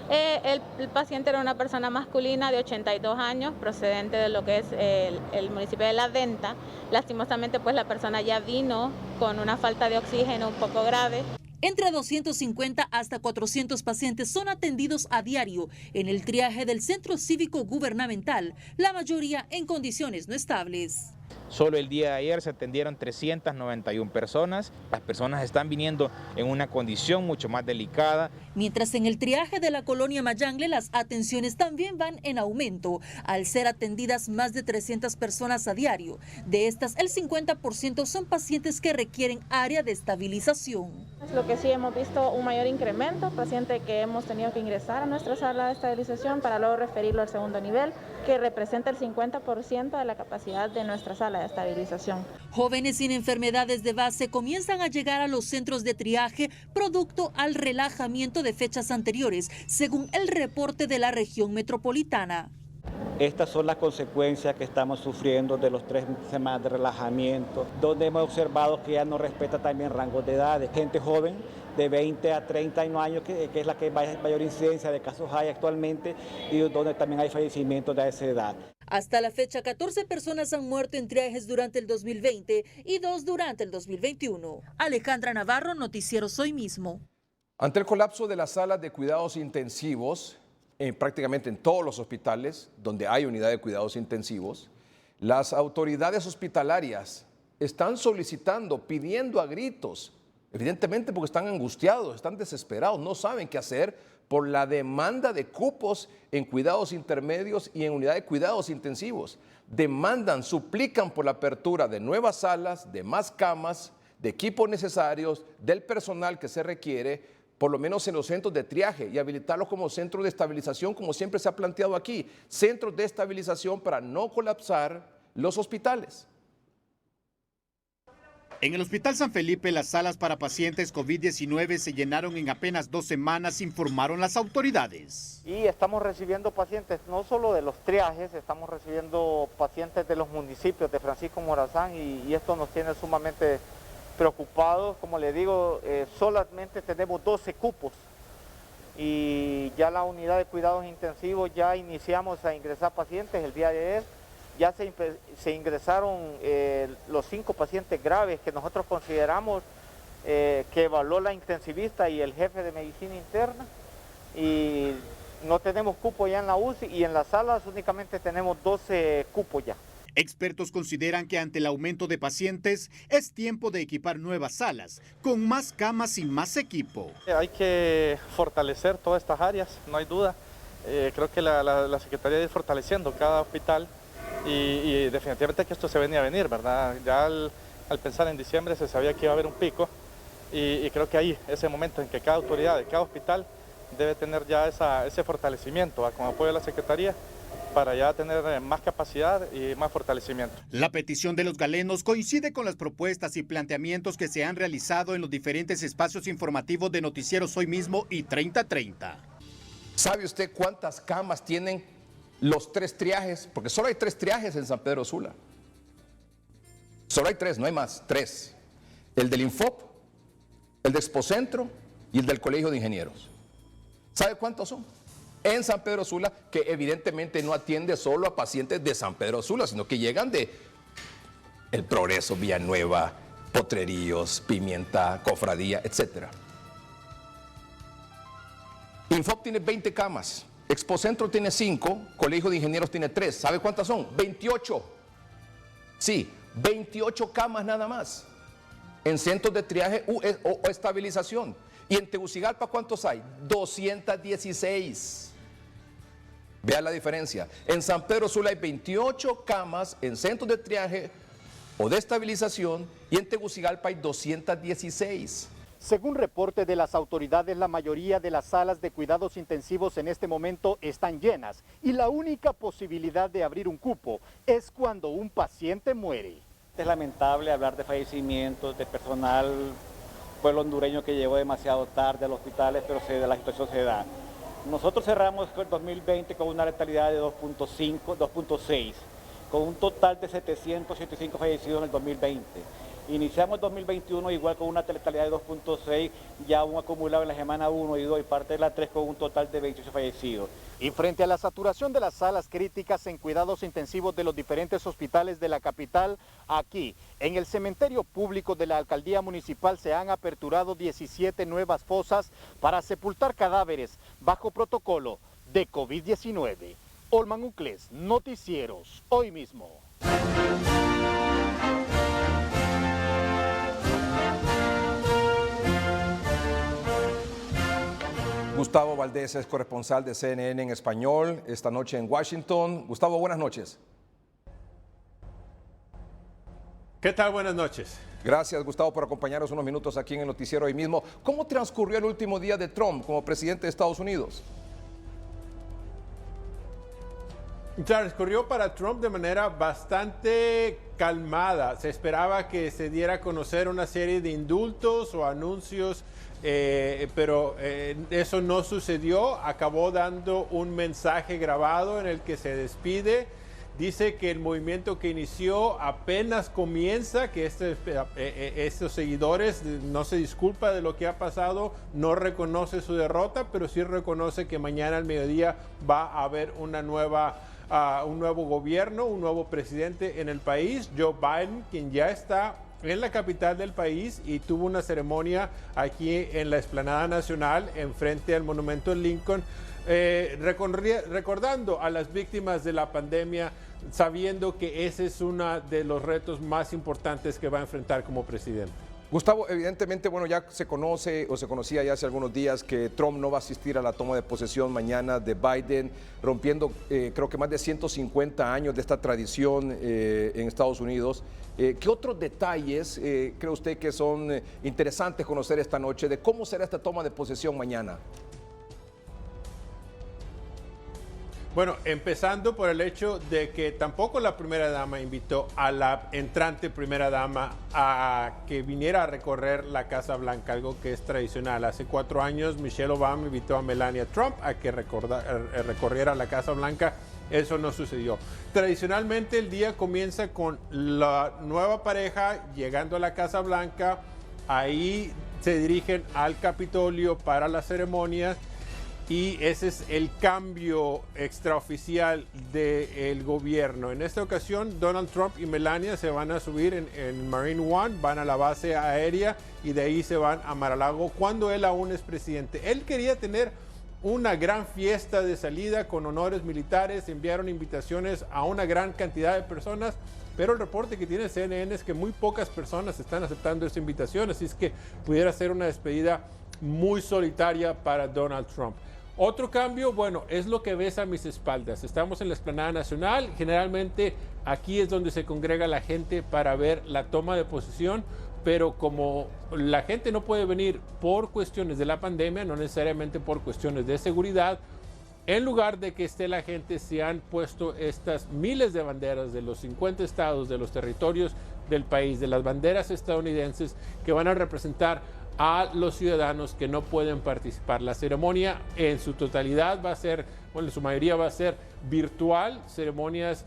El paciente era una persona masculina de 82 años, procedente de lo que es el municipio de La Venta. Lastimosamente, pues la persona ya vino con una falta de oxígeno un poco grave. Entre 250 hasta 400 pacientes son atendidos a diario en el triaje del Centro Cívico Gubernamental, la mayoría en condiciones no estables. Solo el día de ayer se atendieron 391 personas. Las personas están viniendo en una condición mucho más delicada. Mientras en el triaje de la colonia Mayangle las atenciones también van en aumento, al ser atendidas más de 300 personas a diario. De estas, el 50% son pacientes que requieren área de estabilización. Lo que sí hemos visto un mayor incremento, paciente que hemos tenido que ingresar a nuestra sala de estabilización para luego referirlo al segundo nivel, que representa el 50% de la capacidad de nuestra sala de estabilización. Jóvenes sin enfermedades de base comienzan a llegar a los centros de triaje producto al relajamiento de fechas anteriores, según el reporte de la región metropolitana. Estas son las consecuencias que estamos sufriendo de los 3 semanas de relajamiento, donde hemos observado que ya no respeta también rangos de edades. Gente joven de 20 a 30 años, que es la que mayor incidencia de casos hay actualmente y donde también hay fallecimientos de esa edad. Hasta la fecha, 14 personas han muerto en triajes durante el 2020 y 2 durante el 2021. Alejandra Navarro, Noticiero Hoy Mismo. Ante el colapso de las salas de cuidados intensivos, prácticamente en todos los hospitales donde hay unidad de cuidados intensivos, las autoridades hospitalarias están solicitando, pidiendo a gritos, evidentemente porque están angustiados, están desesperados, no saben qué hacer por la demanda de cupos en cuidados intermedios y en unidad de cuidados intensivos. Demandan, suplican por la apertura de nuevas salas, de más camas, de equipos necesarios, del personal que se requiere, por lo menos en los centros de triaje, y habilitarlos como centros de estabilización, como siempre se ha planteado aquí, centros de estabilización para no colapsar los hospitales. En el Hospital San Felipe, las salas para pacientes COVID-19 se llenaron en apenas 2 semanas, informaron las autoridades. Y estamos recibiendo pacientes no solo de los triajes, estamos recibiendo pacientes de los municipios de Francisco Morazán y esto nos tiene sumamente preocupados. Como le digo, solamente tenemos 12 cupos y ya la unidad de cuidados intensivos ya iniciamos a ingresar pacientes el día de ayer. Ya se ingresaron los 5 pacientes graves que nosotros consideramos que evaluó la intensivista y el jefe de medicina interna, y no tenemos cupo ya en la UCI y en las salas únicamente tenemos 12 cupos ya. Expertos consideran que ante el aumento de pacientes es tiempo de equipar nuevas salas, con más camas y más equipo. Hay que fortalecer todas estas áreas, no hay duda. Creo que la Secretaría de ir fortaleciendo cada hospital y definitivamente que esto se venía a venir, ¿verdad? Ya al pensar en diciembre se sabía que iba a haber un pico y creo que ahí, ese momento en que cada autoridad de cada hospital debe tener ya ese fortalecimiento, con apoyo de la Secretaría, para ya tener más capacidad y más fortalecimiento. La petición de los galenos coincide con las propuestas y planteamientos que se han realizado en los diferentes espacios informativos de Noticieros Hoy Mismo y 3030. ¿Sabe usted cuántas camas tienen los 3 triajes? Porque solo hay 3 triajes en San Pedro Sula. Solo hay 3, no hay más, 3. El del Infop, el de Expocentro y el del Colegio de Ingenieros. ¿Sabe cuántos son? En San Pedro Sula, que evidentemente no atiende solo a pacientes de San Pedro Sula, sino que llegan de El Progreso, Villanueva, Potreríos, Pimienta, Cofradía, etc. Infop tiene 20 camas, Expocentro tiene 5, Colegio de Ingenieros tiene 3. ¿Sabe cuántas son? 28. Sí, 28 camas nada más en centros de triaje o estabilización. ¿Y en Tegucigalpa cuántos hay? 216. Vea la diferencia. En San Pedro Sula hay 28 camas en centros de triaje o de estabilización y en Tegucigalpa hay 216. Según reporte de las autoridades, la mayoría de las salas de cuidados intensivos en este momento están llenas y la única posibilidad de abrir un cupo es cuando un paciente muere. Es lamentable hablar de fallecimientos, de personal, pueblo hondureño que llegó demasiado tarde a los hospitales, pero la situación se da. Nosotros cerramos el 2020 con una letalidad de 2.6, con un total de 775 fallecidos en el 2020. Iniciamos el 2021 igual con una letalidad de 2.6, ya un acumulado en la semana 1 y 2 y parte de la 3 con un total de 28 fallecidos. Y frente a la saturación de las salas críticas en cuidados intensivos de los diferentes hospitales de la capital, aquí, en el cementerio público de la Alcaldía Municipal se han aperturado 17 nuevas fosas para sepultar cadáveres bajo protocolo de COVID-19. Olman Uclés, Noticieros, Hoy Mismo. Gustavo Valdés es corresponsal de CNN en español esta noche en Washington. Gustavo, buenas noches. ¿Qué tal? Buenas noches. Gracias, Gustavo, por acompañarnos unos minutos aquí en el Noticiero Hoy Mismo. ¿Cómo transcurrió el último día de Trump como presidente de Estados Unidos? Transcurrió para Trump de manera bastante calmada. Se esperaba que se diera a conocer una serie de indultos o anuncios, pero eso no sucedió. Acabó dando un mensaje grabado en el que se despide. Dice que el movimiento que inició apenas comienza, que estos seguidores no se disculpa de lo que ha pasado, no reconoce su derrota, pero sí reconoce que mañana al mediodía va a haber un nuevo gobierno, un nuevo presidente en el país, Joe Biden, quien ya está en la capital del país y tuvo una ceremonia aquí en la Explanada Nacional, enfrente al Monumento Lincoln, recordando a las víctimas de la pandemia, sabiendo que ese es uno de los retos más importantes que va a enfrentar como presidente. Gustavo, evidentemente, bueno, ya se conoce o se conocía ya hace algunos días que Trump no va a asistir a la toma de posesión mañana de Biden, rompiendo creo que más de 150 años de esta tradición en Estados Unidos. ¿Qué otros detalles cree usted que son interesantes conocer esta noche de cómo será esta toma de posesión mañana? Bueno, empezando por el hecho de que tampoco la primera dama invitó a la entrante primera dama a que viniera a recorrer la Casa Blanca, algo que es tradicional. Hace 4 años Michelle Obama invitó a Melania Trump a que recorriera la Casa Blanca. Eso no sucedió. Tradicionalmente el día comienza con la nueva pareja llegando a la Casa Blanca. Ahí se dirigen al Capitolio para las ceremonias. Y ese es el cambio extraoficial del gobierno. En esta ocasión, Donald Trump y Melania se van a subir en Marine One, van a la base aérea y de ahí se van a Mar-a-Lago cuando él aún es presidente. Él quería tener una gran fiesta de salida con honores militares, enviaron invitaciones a una gran cantidad de personas, pero el reporte que tiene CNN es que muy pocas personas están aceptando esta invitación, así es que pudiera ser una despedida muy solitaria para Donald Trump. Otro cambio, bueno, es lo que ves a mis espaldas. Estamos en la Explanada Nacional. Generalmente aquí es donde se congrega la gente para ver la toma de posesión, pero como la gente no puede venir por cuestiones de la pandemia, no necesariamente por cuestiones de seguridad, en lugar de que esté la gente, se han puesto estas miles de banderas de los 50 estados, de los territorios del país, de las banderas estadounidenses que van a representar a los ciudadanos que no pueden participar. La ceremonia en su totalidad va a ser, bueno, en su mayoría va a ser virtual, ceremonias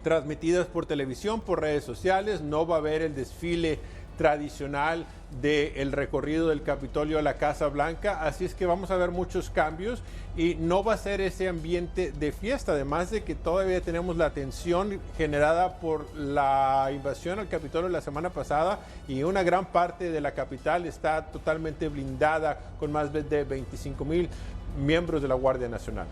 transmitidas por televisión, por redes sociales. No va a haber el desfile tradicional del recorrido del Capitolio a la Casa Blanca, así es que vamos a ver muchos cambios y no va a ser ese ambiente de fiesta, además de que todavía tenemos la tensión generada por la invasión al Capitolio la semana pasada y una gran parte de la capital está totalmente blindada con más de 25,000 miembros de la Guardia Nacional.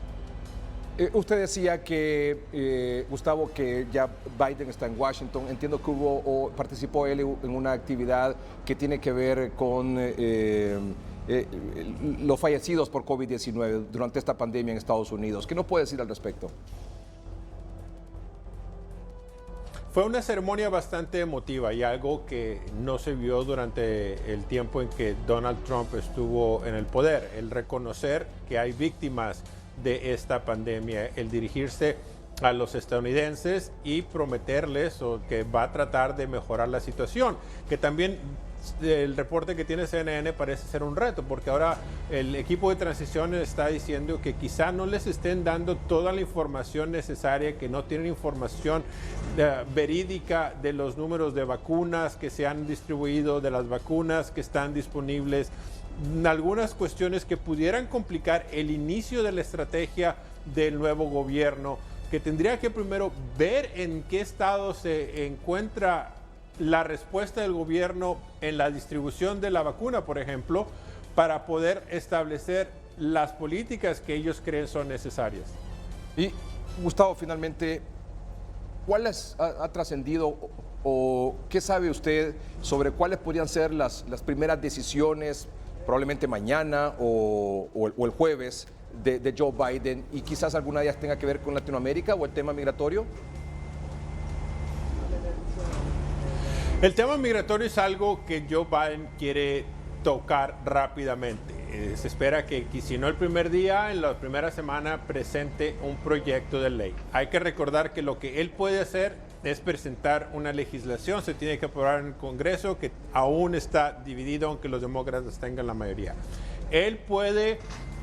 Usted decía que, Gustavo, que ya Biden está en Washington. Entiendo que hubo o participó él en una actividad que tiene que ver con los fallecidos por COVID-19 durante esta pandemia en Estados Unidos. ¿Qué nos puede decir al respecto? Fue una ceremonia bastante emotiva y algo que no se vio durante el tiempo en que Donald Trump estuvo en el poder. El reconocer que hay víctimas de esta pandemia, el dirigirse a los estadounidenses y prometerles que va a tratar de mejorar la situación, que también el reporte que tiene CNN parece ser un reto, porque ahora el equipo de transición está diciendo que quizá no les estén dando toda la información necesaria, que no tienen información verídica de los números de vacunas que se han distribuido, de las vacunas que están disponibles, algunas cuestiones que pudieran complicar el inicio de la estrategia del nuevo gobierno, que tendría que primero ver en qué estado se encuentra la respuesta del gobierno en la distribución de la vacuna, por ejemplo, para poder establecer las políticas que ellos creen son necesarias. Y Gustavo, finalmente, ¿cuál ha trascendido o qué sabe usted sobre cuáles podrían ser las primeras decisiones, probablemente mañana o el jueves, de Joe Biden, y quizás alguna de ellas tenga que ver con Latinoamérica o el tema migratorio? El tema migratorio es algo que Joe Biden quiere tocar rápidamente. se espera que si no el primer día, en la primera semana presente un proyecto de ley. Hay que recordar que lo que él puede hacer es presentar una legislación, se tiene que aprobar en el Congreso, que aún está dividido, aunque los demócratas tengan la mayoría. Él puede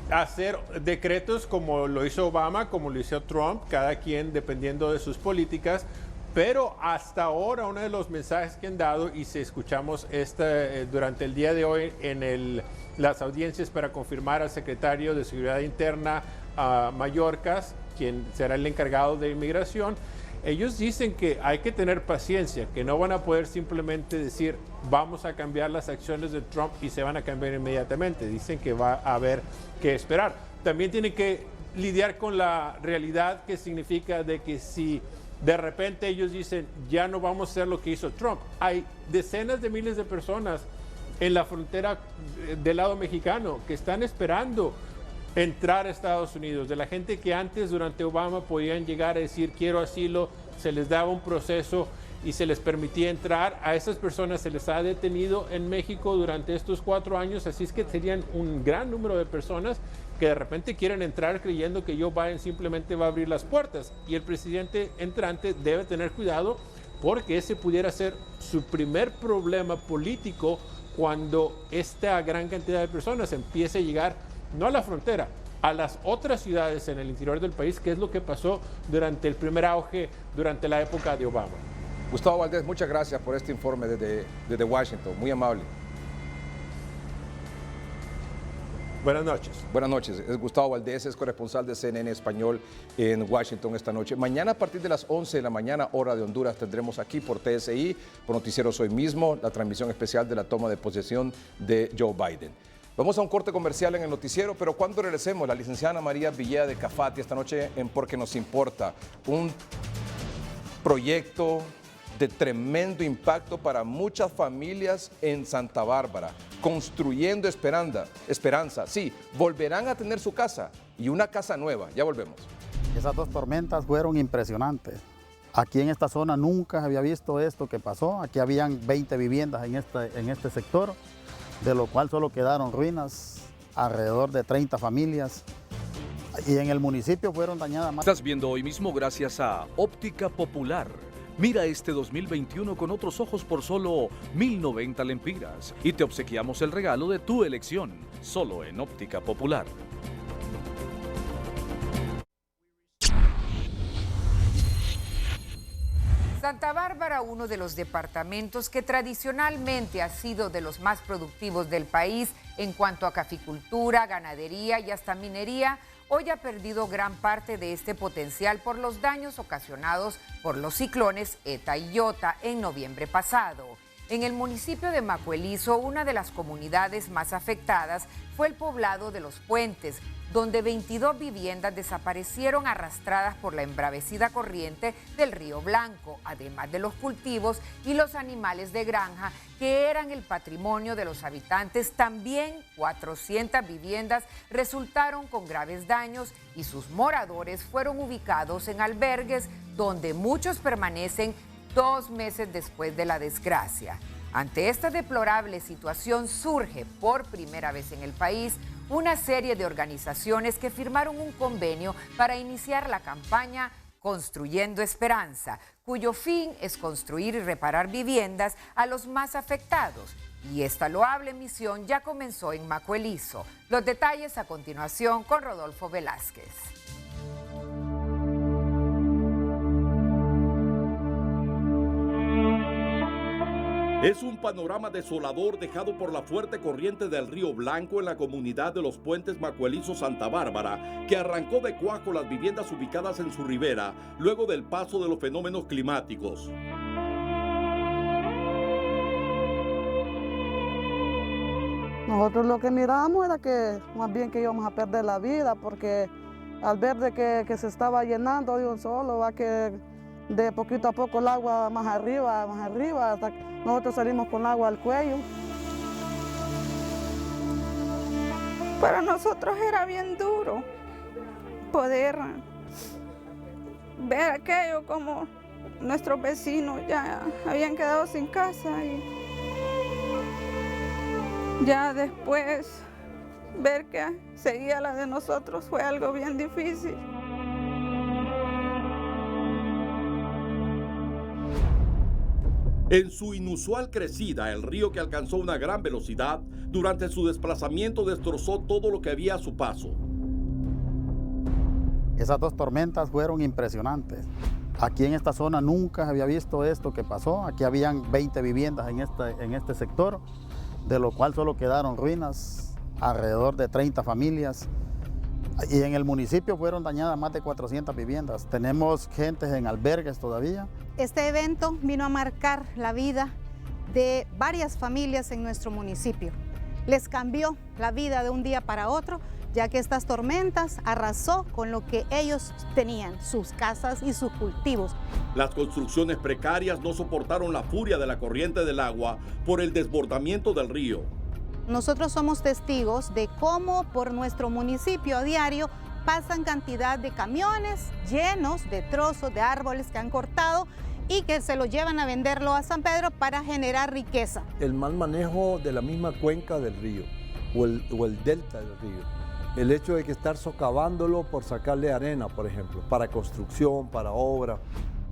hacer decretos como lo hizo Obama, como lo hizo Trump, cada quien dependiendo de sus políticas, pero hasta ahora uno de los mensajes que han dado, y si escuchamos durante el día de hoy en las audiencias para confirmar al secretario de Seguridad Interna, Mayorkas, quien será el encargado de inmigración, ellos dicen que hay que tener paciencia, que no van a poder simplemente decir vamos a cambiar las acciones de Trump y se van a cambiar inmediatamente. Dicen que va a haber que esperar. También tienen que lidiar con la realidad, que significa de que si de repente ellos dicen ya no vamos a hacer lo que hizo Trump, hay decenas de miles de personas en la frontera del lado mexicano que están esperando entrar a Estados Unidos, de la gente que antes durante Obama podían llegar a decir quiero asilo, se les daba un proceso y se les permitía entrar. A esas personas se les ha detenido en México durante estos 4 años, así es que serían un gran número de personas que de repente quieren entrar creyendo que Joe Biden simplemente va a abrir las puertas, y el presidente entrante debe tener cuidado, porque ese pudiera ser su primer problema político cuando esta gran cantidad de personas empiece a llegar no a la frontera, a las otras ciudades en el interior del país, que es lo que pasó durante el primer auge, durante la época de Obama. Gustavo Valdés, muchas gracias por este informe desde Washington, muy amable. Buenas noches. Buenas noches, es Gustavo Valdés, es corresponsal de CNN Español en Washington esta noche. Mañana a partir de las 11 de la mañana, hora de Honduras, tendremos aquí por TSI, por Noticieros Hoy Mismo, la transmisión especial de la toma de posesión de Joe Biden. Vamos a un corte comercial en el noticiero, pero cuando regresemos, la licenciada Ana María Villeda de Cafati esta noche en Porque Nos Importa, un proyecto de tremendo impacto para muchas familias en Santa Bárbara, construyendo esperanza. Sí, volverán a tener su casa y una casa nueva. Ya volvemos. Esas 2 tormentas fueron impresionantes. Aquí en esta zona nunca había visto esto que pasó. Aquí habían 20 viviendas en este sector, de lo cual solo quedaron ruinas, alrededor de 30 familias. Y en el municipio fueron dañadas más. Estás viendo Hoy Mismo gracias a Óptica Popular. Mira este 2021 con otros ojos por solo 1.090 lempiras y te obsequiamos el regalo de tu elección, solo en Óptica Popular. Santa Bárbara, uno de los departamentos que tradicionalmente ha sido de los más productivos del país en cuanto a caficultura, ganadería y hasta minería, hoy ha perdido gran parte de este potencial por los daños ocasionados por los ciclones Eta y Iota en noviembre pasado. En el municipio de Macuelizo, una de las comunidades más afectadas fue el poblado de Los Puentes, donde 22 viviendas desaparecieron arrastradas por la embravecida corriente del Río Blanco, además de los cultivos y los animales de granja que eran el patrimonio de los habitantes. También 400 viviendas resultaron con graves daños y sus moradores fueron ubicados en albergues donde muchos permanecen 2 meses después de la desgracia. Ante esta deplorable situación surge por primera vez en el país una serie de organizaciones que firmaron un convenio para iniciar la campaña Construyendo Esperanza, cuyo fin es construir y reparar viviendas a los más afectados. Y esta loable misión ya comenzó en Macuelizo. Los detalles a continuación con Rodolfo Velázquez. Es un panorama desolador dejado por la fuerte corriente del Río Blanco en la comunidad de Los Puentes Macuelizo, Santa Bárbara, que arrancó de cuajo las viviendas ubicadas en su ribera luego del paso de los fenómenos climáticos. Nosotros lo que miramos era que más bien que íbamos a perder la vida, porque al ver de que se estaba llenando de un solo, va que de poquito a poco el agua más arriba, hasta que nosotros salimos con agua al cuello. Para nosotros era bien duro poder ver aquello, como nuestros vecinos ya habían quedado sin casa y ya después ver que seguía la de nosotros fue algo bien difícil. En su inusual crecida, el río, que alcanzó una gran velocidad, durante su desplazamiento destrozó todo lo que había a su paso. Esas dos tormentas fueron impresionantes. Aquí en esta zona nunca había visto esto que pasó. Aquí habían 20 viviendas en este sector, de lo cual solo quedaron ruinas, alrededor de 30 familias. Y en el municipio fueron dañadas más de 400 viviendas. Tenemos gente en albergues todavía. Este evento vino a marcar la vida de varias familias en nuestro municipio. Les cambió la vida de un día para otro, ya que estas tormentas arrasó con lo que ellos tenían, sus casas y sus cultivos. Las construcciones precarias no soportaron la furia de la corriente del agua por el desbordamiento del río. Nosotros somos testigos de cómo por nuestro municipio a diario pasan cantidad de camiones llenos de trozos de árboles que han cortado y que se lo llevan a venderlo a San Pedro para generar riqueza. El mal manejo de la misma cuenca del río o el delta del río. El hecho de que estar socavándolo por sacarle arena, por ejemplo, para construcción, para obra.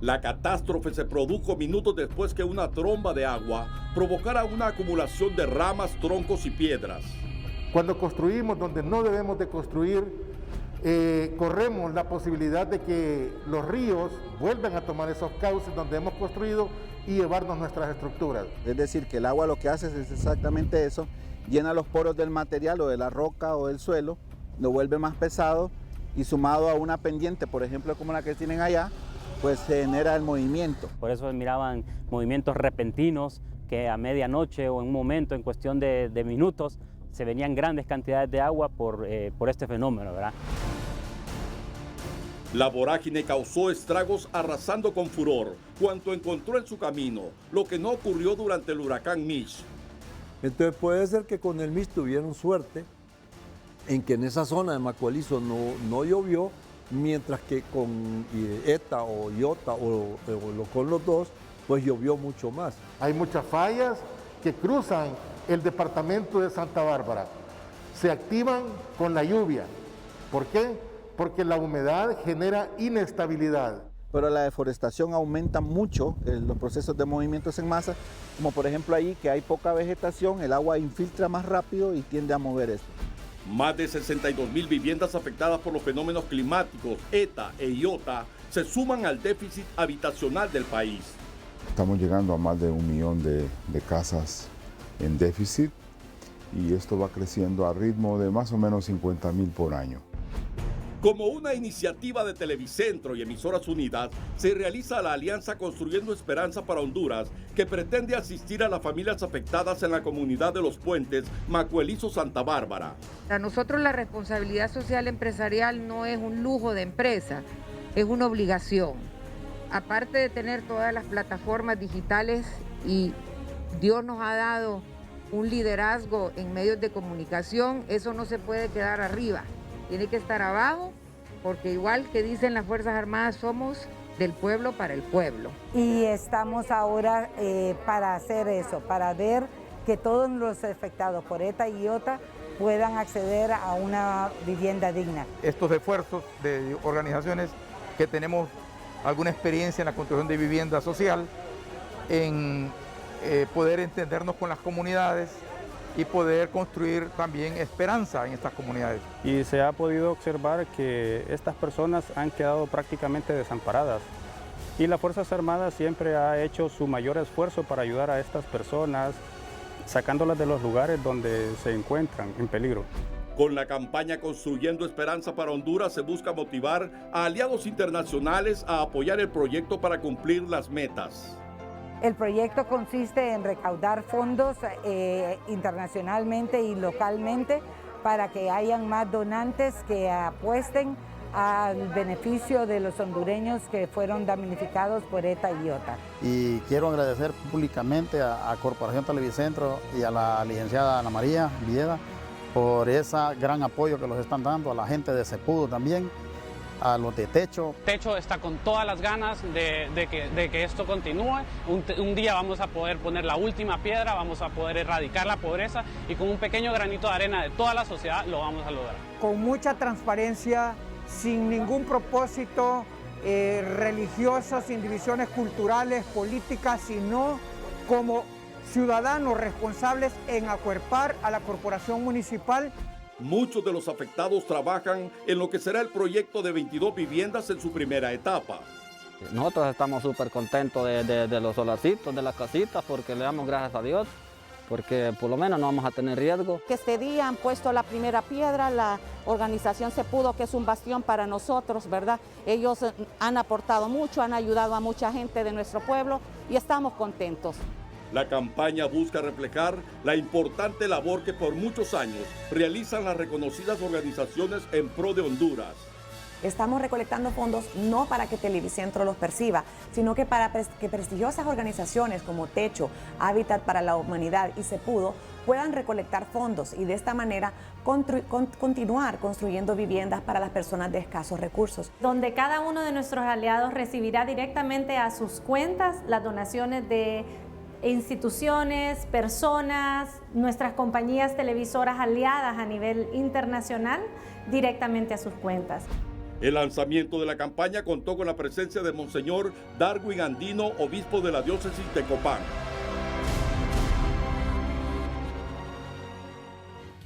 La catástrofe se produjo minutos después que una tromba de agua provocara una acumulación de ramas, troncos y piedras. Cuando construimos donde no debemos de construir, corremos la posibilidad de que los ríos vuelvan a tomar esos cauces donde hemos construido y llevarnos nuestras estructuras. Es decir, que el agua lo que hace es exactamente eso, llena los poros del material o de la roca o del suelo, lo vuelve más pesado y sumado a una pendiente, por ejemplo, como la que tienen allá, pues se genera el movimiento. Por eso miraban movimientos repentinos que a medianoche o en un momento, en cuestión de minutos, se venían grandes cantidades de agua por este fenómeno, ¿verdad? La vorágine causó estragos arrasando con furor cuanto encontró en su camino, lo que no ocurrió durante el huracán Mitch. Entonces puede ser que con el Mitch tuvieron suerte en que en esa zona de Macualizo no llovió, mientras que con ETA o IOTA o con los dos, pues llovió mucho más. Hay muchas fallas que cruzan el departamento de Santa Bárbara. Se activan con la lluvia. ¿Por qué? Porque la humedad genera inestabilidad. Pero la deforestación aumenta mucho los procesos de movimientos en masa, como por ejemplo ahí que hay poca vegetación, el agua infiltra más rápido y tiende a mover esto. Más de 62,000 viviendas afectadas por los fenómenos climáticos ETA e IOTA se suman al déficit habitacional del país. Estamos llegando a más de 1 millón de casas en déficit y esto va creciendo a ritmo de más o menos 50,000 por año. Como una iniciativa de Televicentro y Emisoras Unidas, se realiza la alianza Construyendo Esperanza para Honduras, que pretende asistir a las familias afectadas en la comunidad de Los Puentes, Macuelizo, Santa Bárbara. Para nosotros la responsabilidad social empresarial no es un lujo de empresa, es una obligación. Aparte de tener todas las plataformas digitales y Dios nos ha dado un liderazgo en medios de comunicación, eso no se puede quedar arriba. Tiene que estar abajo, porque igual que dicen las Fuerzas Armadas, somos del pueblo para el pueblo. Y estamos ahora para hacer eso, para ver que todos los afectados por ETA y IOTA puedan acceder a una vivienda digna. Estos esfuerzos de organizaciones que tenemos alguna experiencia en la construcción de vivienda social, en poder entendernos con las comunidades, y poder construir también esperanza en estas comunidades. Y se ha podido observar que estas personas han quedado prácticamente desamparadas y las Fuerzas Armadas siempre ha hecho su mayor esfuerzo para ayudar a estas personas, sacándolas de los lugares donde se encuentran en peligro. Con la campaña Construyendo Esperanza para Honduras se busca motivar a aliados internacionales a apoyar el proyecto para cumplir las metas. El proyecto consiste en recaudar fondos internacionalmente y localmente para que hayan más donantes que apuesten al beneficio de los hondureños que fueron damnificados por ETA y IOTA. Y quiero agradecer públicamente a Corporación Televicentro y a la licenciada Ana María Villeda por ese gran apoyo que los están dando, a la gente de Cepudo también, a los de Techo. Techo está con todas las ganas de que esto continúe. Un día vamos a poder poner la última piedra, vamos a poder erradicar la pobreza y con un pequeño granito de arena de toda la sociedad lo vamos a lograr. Con mucha transparencia, sin ningún propósito religioso, sin divisiones culturales, políticas, sino como ciudadanos responsables en acuerpar a la corporación municipal. Muchos de los afectados trabajan en lo que será el proyecto de 22 viviendas en su primera etapa. Nosotros estamos súper contentos de los solarcitos, de las casitas, porque le damos gracias a Dios, porque por lo menos no vamos a tener riesgo. Que este día han puesto la primera piedra, la organización Se Pudo, que es un bastión para nosotros, ¿verdad? Ellos han aportado mucho, han ayudado a mucha gente de nuestro pueblo y estamos contentos. La campaña busca reflejar la importante labor que por muchos años realizan las reconocidas organizaciones en pro de Honduras. Estamos recolectando fondos no para que Televicentro los perciba, sino que para que prestigiosas organizaciones como Techo, Hábitat para la Humanidad y Se Pudo puedan recolectar fondos y de esta manera continuar construyendo viviendas para las personas de escasos recursos. Donde cada uno de nuestros aliados recibirá directamente a sus cuentas las donaciones de instituciones, personas, nuestras compañías televisoras aliadas a nivel internacional directamente a sus cuentas. El lanzamiento de la campaña contó con la presencia de Monseñor Darwin Andino, obispo de la diócesis de Copán.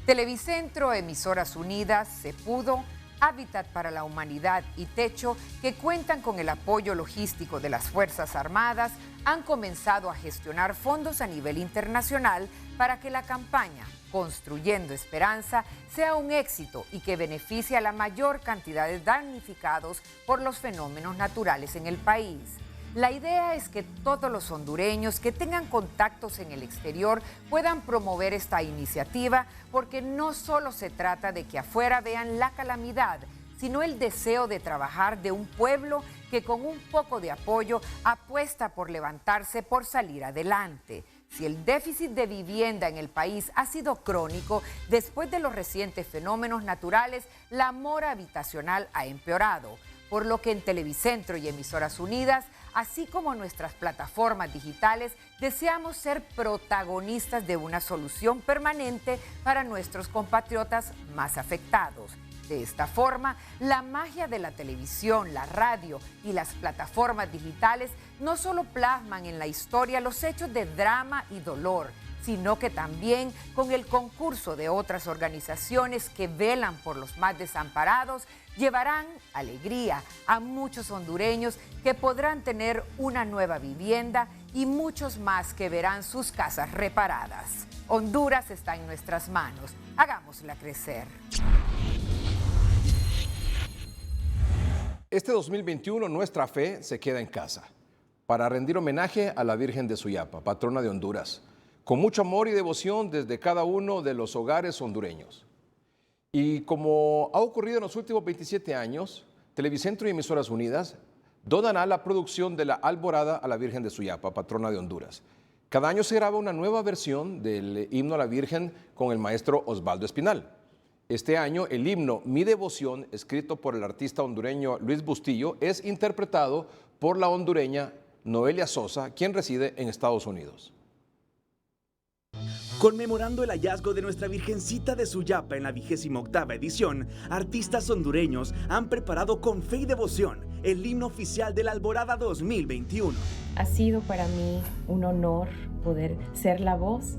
Televicentro, Emisoras Unidas, Se Pudo, Hábitat para la Humanidad y Techo, que cuentan con el apoyo logístico de las Fuerzas Armadas, han comenzado a gestionar fondos a nivel internacional para que la campaña Construyendo Esperanza sea un éxito y que beneficie a la mayor cantidad de damnificados por los fenómenos naturales en el país. La idea es que todos los hondureños que tengan contactos en el exterior puedan promover esta iniciativa, porque no solo se trata de que afuera vean la calamidad, sino el deseo de trabajar de un pueblo que con un poco de apoyo apuesta por levantarse, por salir adelante. Si el déficit de vivienda en el país ha sido crónico, después de los recientes fenómenos naturales, la mora habitacional ha empeorado, por lo que en Televicentro y Emisoras Unidas, así como nuestras plataformas digitales, deseamos ser protagonistas de una solución permanente para nuestros compatriotas más afectados. De esta forma, la magia de la televisión, la radio y las plataformas digitales no solo plasman en la historia los hechos de drama y dolor, sino que también con el concurso de otras organizaciones que velan por los más desamparados, llevarán alegría a muchos hondureños que podrán tener una nueva vivienda y muchos más que verán sus casas reparadas. Honduras está en nuestras manos. Hagámosla crecer. Este 2021 nuestra fe se queda en casa para rendir homenaje a la Virgen de Suyapa, patrona de Honduras, con mucho amor y devoción desde cada uno de los hogares hondureños. Y como ha ocurrido en los últimos 27 años, Televicentro y Emisoras Unidas donará la producción de la Alborada a la Virgen de Suyapa, patrona de Honduras. Cada año se graba una nueva versión del himno a la Virgen con el maestro Osvaldo Espinal. Este año, el himno Mi Devoción, escrito por el artista hondureño Luis Bustillo, es interpretado por la hondureña Noelia Sosa, quien reside en Estados Unidos. Conmemorando el hallazgo de nuestra Virgencita de Suyapa en la 28ª edición, artistas hondureños han preparado con fe y devoción el himno oficial de la Alborada 2021. Ha sido para mí un honor poder ser la voz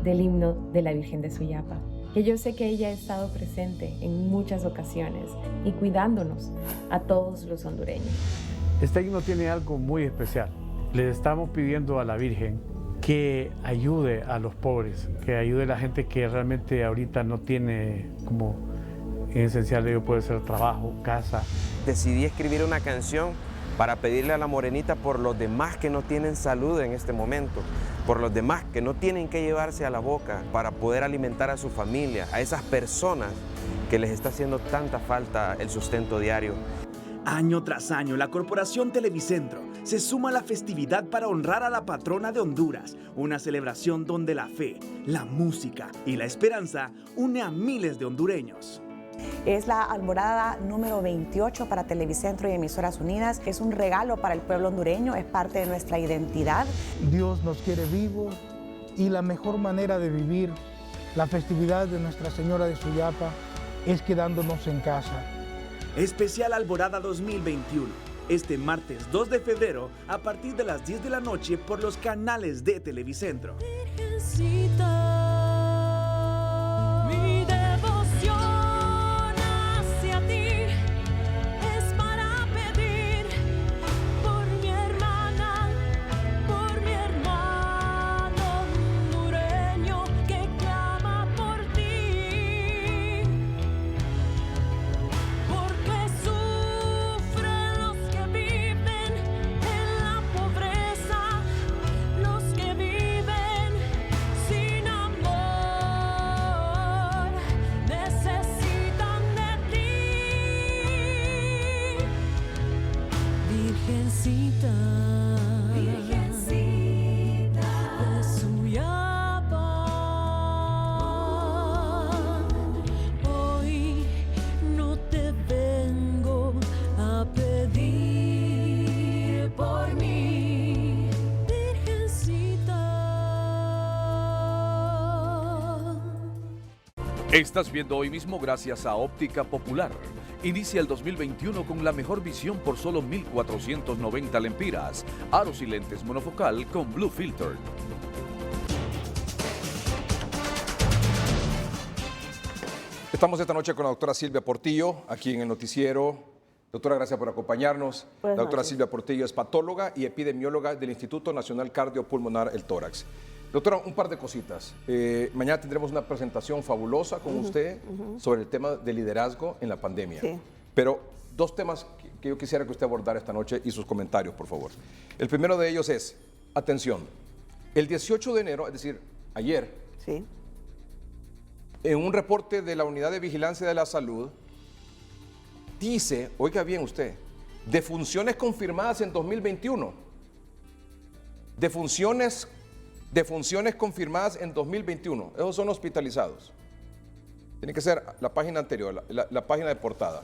del himno de la Virgen de Suyapa, que yo sé que ella ha estado presente en muchas ocasiones y cuidándonos a todos los hondureños. Este himno tiene algo muy especial. Le estamos pidiendo a la Virgen que ayude a los pobres, que ayude a la gente que realmente ahorita no tiene, como en esencial ello puede ser trabajo, casa. Decidí escribir una canción para pedirle a la Morenita por los demás que no tienen salud en este momento, por los demás que no tienen que llevarse a la boca para poder alimentar a su familia, a esas personas que les está haciendo tanta falta el sustento diario. Año tras año, la Corporación Televicentro se suma a la festividad para honrar a la patrona de Honduras, una celebración donde la fe, la música y la esperanza une a miles de hondureños. Es la alborada número 28 para Televicentro y Emisoras Unidas. Es un regalo para el pueblo hondureño, es parte de nuestra identidad. Dios nos quiere vivos y la mejor manera de vivir la festividad de Nuestra Señora de Suyapa es quedándonos en casa. Especial Alborada 2021. Este martes 2 de febrero a partir de las 10 de la noche por los canales de Televicentro. Mi devoción hacia ti es para pedir por mi hermana, por mi hermano hondureño que clama por ti, porque sufren los que viven en la pobreza, los que viven sin amor, necesitan de ti, Virgencita, Virgencita de Suyapa. Hoy no te vengo a pedir por mí, Virgencita. Estás viendo hoy mismo gracias a Óptica Popular. Inicia el 2021 con la mejor visión por solo 1,490 lempiras. Aros y lentes monofocal con Blue Filter. Estamos esta noche con la doctora Silvia Portillo, aquí en el noticiero. Doctora, gracias por acompañarnos. Buenas La doctora noches. Silvia Portillo es patóloga y epidemióloga del Instituto Nacional Cardiopulmonar El Tórax. Doctora, un par de cositas. Mañana tendremos una presentación fabulosa con usted sobre el tema de liderazgo en la pandemia. Sí. Pero dos temas que yo quisiera que usted abordara esta noche y sus comentarios, por favor. El primero de ellos es, atención, el 18 de enero, es decir, ayer, Sí. en un reporte de la Unidad de Vigilancia de la Salud, dice, oiga bien usted, defunciones confirmadas en 2021. Defunciones confirmadas en 2021. Esos son hospitalizados. Tiene que ser la página anterior, la página de portada.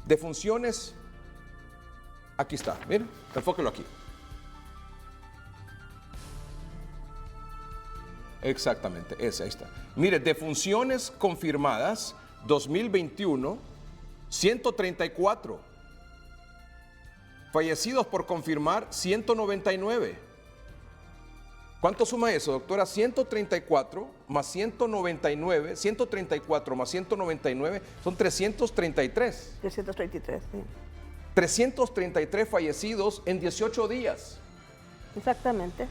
Defunciones, aquí está, miren, enfóquelo aquí. Exactamente, ese, ahí está. Mire, defunciones confirmadas 2021, 134. Fallecidos por confirmar, 199. ¿Cuánto suma eso, doctora? 134 más 199, 134 más 199 son 333. 333, sí. 333 fallecidos en 18 días. Exactamente.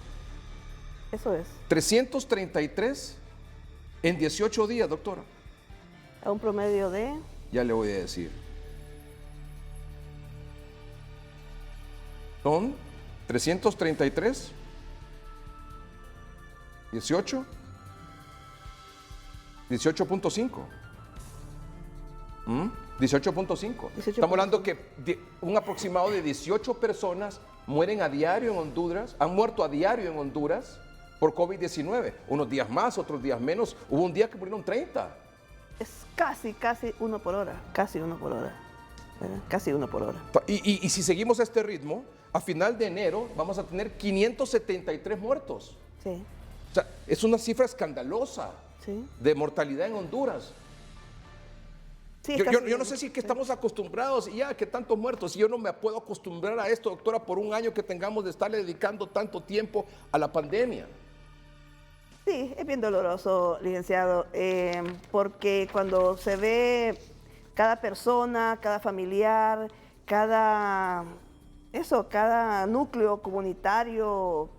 Eso es. 333 en 18 días, doctora. A un promedio de... Ya le voy a decir. Son 333, 18, 18.5. 18.5. Estamos hablando que un aproximado de 18 personas mueren a diario en Honduras, han muerto a diario en Honduras por COVID-19. Unos días más, otros días menos. Hubo un día que murieron 30. Es casi uno por hora. Casi uno por hora. ¿Verdad? Casi uno por hora. Y si seguimos este ritmo, a final de enero vamos a tener 573 muertos. Sí. O sea, es una cifra escandalosa Sí. de mortalidad en Honduras. Sí, Yo no sé si es que estamos acostumbrados y ya que tantos muertos, y yo no me puedo acostumbrar a esto, doctora, por un año que tengamos de estarle dedicando tanto tiempo a la pandemia. Sí, es bien doloroso, licenciado, porque cuando se ve cada persona, cada familiar, cada núcleo comunitario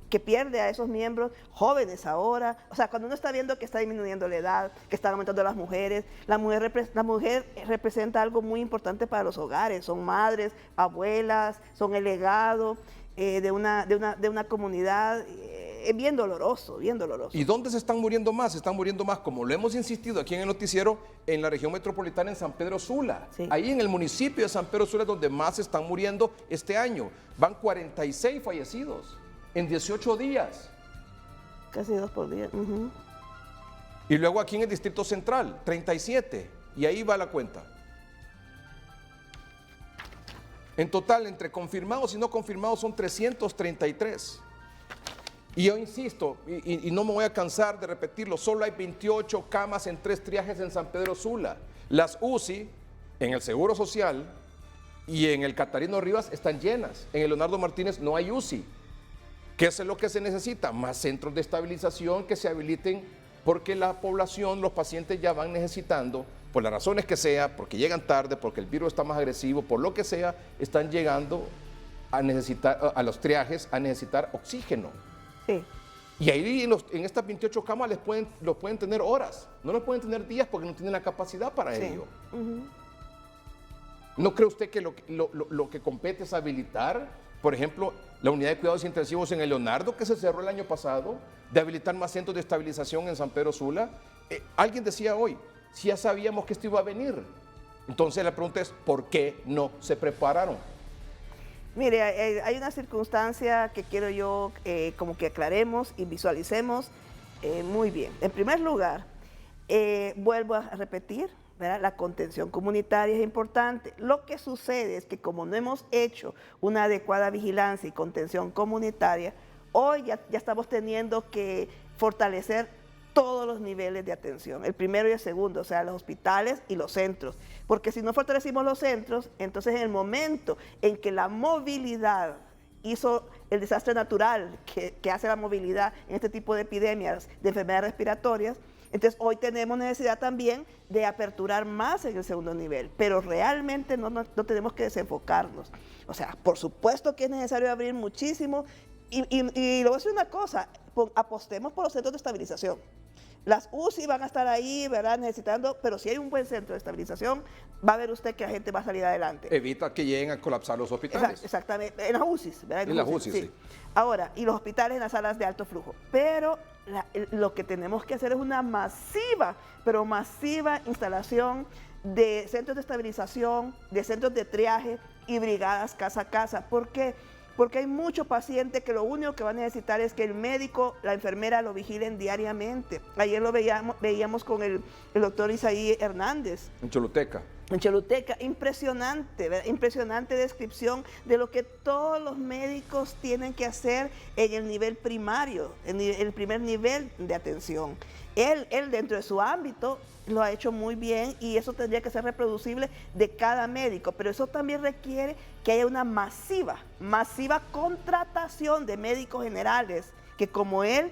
que pierde a esos miembros, jóvenes ahora, o sea, cuando uno está viendo que está disminuyendo la edad, que están aumentando las mujeres, la mujer representa algo muy importante para los hogares, son madres, abuelas, son el legado de una comunidad. Es bien doloroso, bien doloroso. ¿Y dónde se están muriendo más? Se están muriendo más, como lo hemos insistido aquí en el noticiero, en la región metropolitana en San Pedro Sula. Sí. Ahí en el municipio de San Pedro Sula es donde más se están muriendo este año. Van 46 fallecidos en 18 días. Casi 2 por día. Y luego aquí en el Distrito Central, 37. Y ahí va la cuenta. En total, entre confirmados y no confirmados son 333. Y yo insisto, y no me voy a cansar de repetirlo, solo hay 28 camas en 3 triajes en San Pedro Sula. Las UCI en el Seguro Social y en el Catarino Rivas están llenas. En el Leonardo Martínez no hay UCI. ¿Qué es lo que se necesita? Más centros de estabilización que se habiliten, porque la población, los pacientes ya van necesitando, por las razones que sea, porque llegan tarde, porque el virus está más agresivo, por lo que sea, están llegando a necesitar, a los triajes, a necesitar oxígeno. Sí. Y ahí en estas 28 camas los pueden tener horas, no los pueden tener días porque no tienen la capacidad para ello. ¿No cree usted que lo que compete es habilitar, por ejemplo, la unidad de cuidados intensivos en el Leonardo, que se cerró el año pasado, de habilitar más centros de estabilización en San Pedro Sula? Alguien decía hoy, si ya sabíamos que esto iba a venir. Entonces la pregunta es, ¿por qué no se prepararon? Mire, hay una circunstancia que quiero yo como que aclaremos y visualicemos muy bien. En primer lugar, vuelvo a repetir, ¿verdad? La contención comunitaria es importante. Lo que sucede es que como no hemos hecho una adecuada vigilancia y contención comunitaria, hoy ya estamos teniendo que fortalecer todos los niveles de atención, el primero y el segundo, o sea, los hospitales y los centros. Porque si no fortalecimos los centros, entonces en el momento en que la movilidad hizo el desastre natural que hace la movilidad en este tipo de epidemias de enfermedades respiratorias, entonces hoy tenemos necesidad también de aperturar más en el segundo nivel, pero realmente no tenemos que desenfocarnos. O sea, por supuesto que es necesario abrir muchísimo y le voy a decir una cosa, apostemos por los centros de estabilización. Las UCI van a estar ahí, ¿verdad? Necesitando, pero si hay un buen centro de estabilización, va a ver usted que la gente va a salir adelante. Evita que lleguen a colapsar los hospitales. Exactamente, en las UCIs, ¿verdad? En las UCIs, sí. Ahora, y los hospitales en las salas de alto flujo. Pero lo que tenemos que hacer es una masiva, pero masiva instalación de centros de estabilización, de centros de triaje y brigadas casa a casa. ¿Por qué? Porque hay muchos pacientes que lo único que van a necesitar es que el médico, la enfermera lo vigilen diariamente. Ayer lo veíamos con el doctor Isaí Hernández. En Choluteca. En Choluteca, impresionante, ¿verdad? Impresionante descripción de lo que todos los médicos tienen que hacer en el nivel primario, en el primer nivel de atención. Él dentro de su ámbito lo ha hecho muy bien y eso tendría que ser reproducible de cada médico, pero eso también requiere que haya una masiva contratación de médicos generales que como él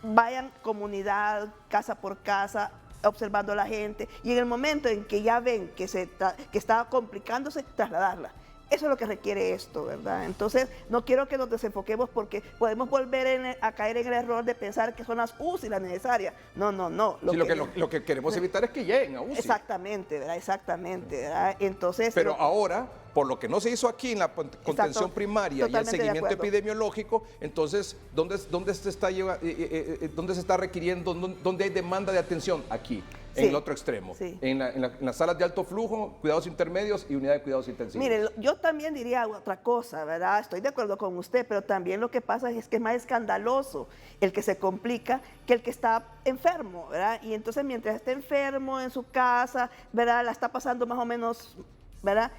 vayan comunidad, casa por casa, observando a la gente y en el momento en que ya ven que está complicándose, trasladarla. Eso es lo que requiere esto, ¿verdad? Entonces, no quiero que nos desenfoquemos porque podemos volver a caer en el error de pensar que son las UCI las necesarias. No. Lo que queremos evitar es que lleguen a UCI. Exactamente, ¿verdad? Exactamente, ¿verdad? Entonces... Pero ahora, por lo que no se hizo aquí en la contención primaria y el seguimiento epidemiológico, entonces, ¿dónde se está requiriendo, dónde hay demanda de atención? Aquí. En el otro extremo, en las salas de alto flujo, cuidados intermedios y unidad de cuidados intensivos. Mire, yo también diría otra cosa, ¿verdad? Estoy de acuerdo con usted, pero también lo que pasa es que es más escandaloso el que se complica que el que está enfermo, ¿verdad? Y entonces mientras esté enfermo en su casa, ¿verdad? La está pasando más o menos, ¿verdad?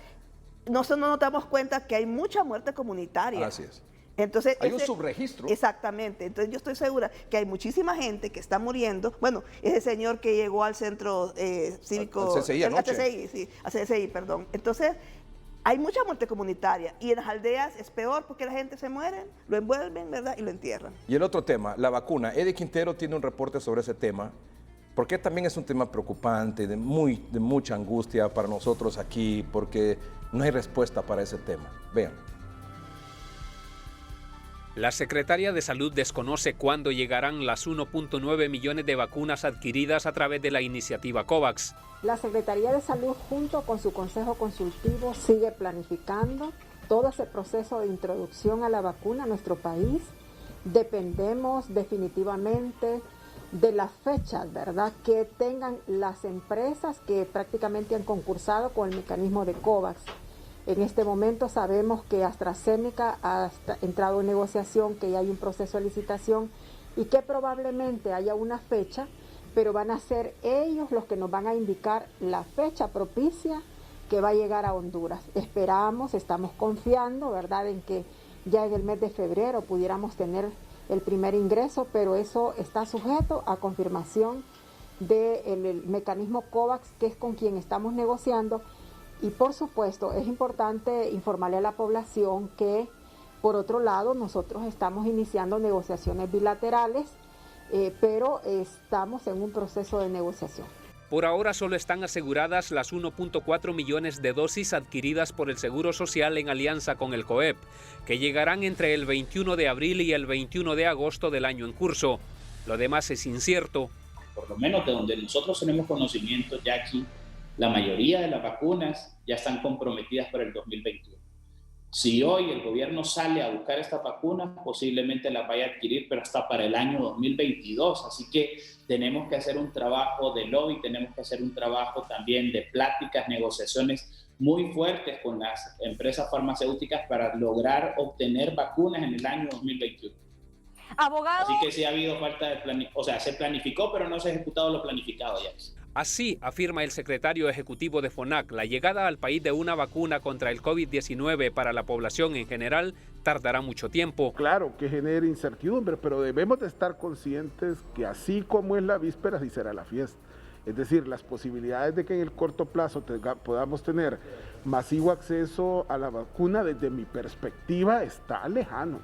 Nosotros no nos damos cuenta que hay mucha muerte comunitaria. Así es. Entonces, hay un subregistro. Exactamente. Entonces yo estoy segura que hay muchísima gente que está muriendo. Bueno, ese señor que llegó al centro cívico... Al CCI anoche. Al CCI, perdón. Entonces, hay mucha muerte comunitaria y en las aldeas es peor porque la gente se muere, lo envuelven, ¿verdad? Y lo entierran. Y el otro tema, la vacuna. Eddie Quintero tiene un reporte sobre ese tema, porque también es un tema preocupante, de mucha angustia para nosotros aquí, porque no hay respuesta para ese tema. Vean. La Secretaría de Salud desconoce cuándo llegarán las 1.9 millones de vacunas adquiridas a través de la iniciativa COVAX. La Secretaría de Salud, junto con su Consejo Consultivo, sigue planificando todo ese proceso de introducción a la vacuna a nuestro país. Dependemos definitivamente de las fechas, ¿verdad?, que tengan las empresas que prácticamente han concursado con el mecanismo de COVAX. En este momento sabemos que AstraZeneca ha entrado en negociación, que ya hay un proceso de licitación y que probablemente haya una fecha pero van a ser ellos los que nos van a indicar la fecha propicia que va a llegar a Honduras. Esperamos, estamos confiando, ¿verdad?, en que ya en el mes de febrero pudiéramos tener el primer ingreso, pero eso está sujeto a confirmación del mecanismo COVAX, que es con quien estamos negociando. Y por supuesto es importante informarle a la población que, por otro lado, nosotros estamos iniciando negociaciones bilaterales, pero estamos en un proceso de negociación. Por ahora solo están aseguradas las 1.4 millones de dosis adquiridas por el Seguro Social en alianza con el COEP, que llegarán entre el 21 de abril y el 21 de agosto del año en curso. Lo demás es incierto. Por lo menos de donde nosotros tenemos conocimiento, Jackie, la mayoría de las vacunas ya están comprometidas para el 2021. Si hoy el gobierno sale a buscar estas vacunas, posiblemente las vaya a adquirir, pero hasta para el año 2022. Así que tenemos que hacer un trabajo de lobby, tenemos que hacer un trabajo también de pláticas, negociaciones muy fuertes con las empresas farmacéuticas para lograr obtener vacunas en el año 2021. Abogado. Así que sí ha habido falta de se planificó, pero no se ha ejecutado lo planificado ya. Así afirma el secretario ejecutivo de FONAC, la llegada al país de una vacuna contra el COVID-19 para la población en general tardará mucho tiempo. Claro que genera incertidumbre, pero debemos de estar conscientes que así como es la víspera, así será la fiesta. Es decir, las posibilidades de que en el corto plazo podamos tener masivo acceso a la vacuna, desde mi perspectiva, está lejano.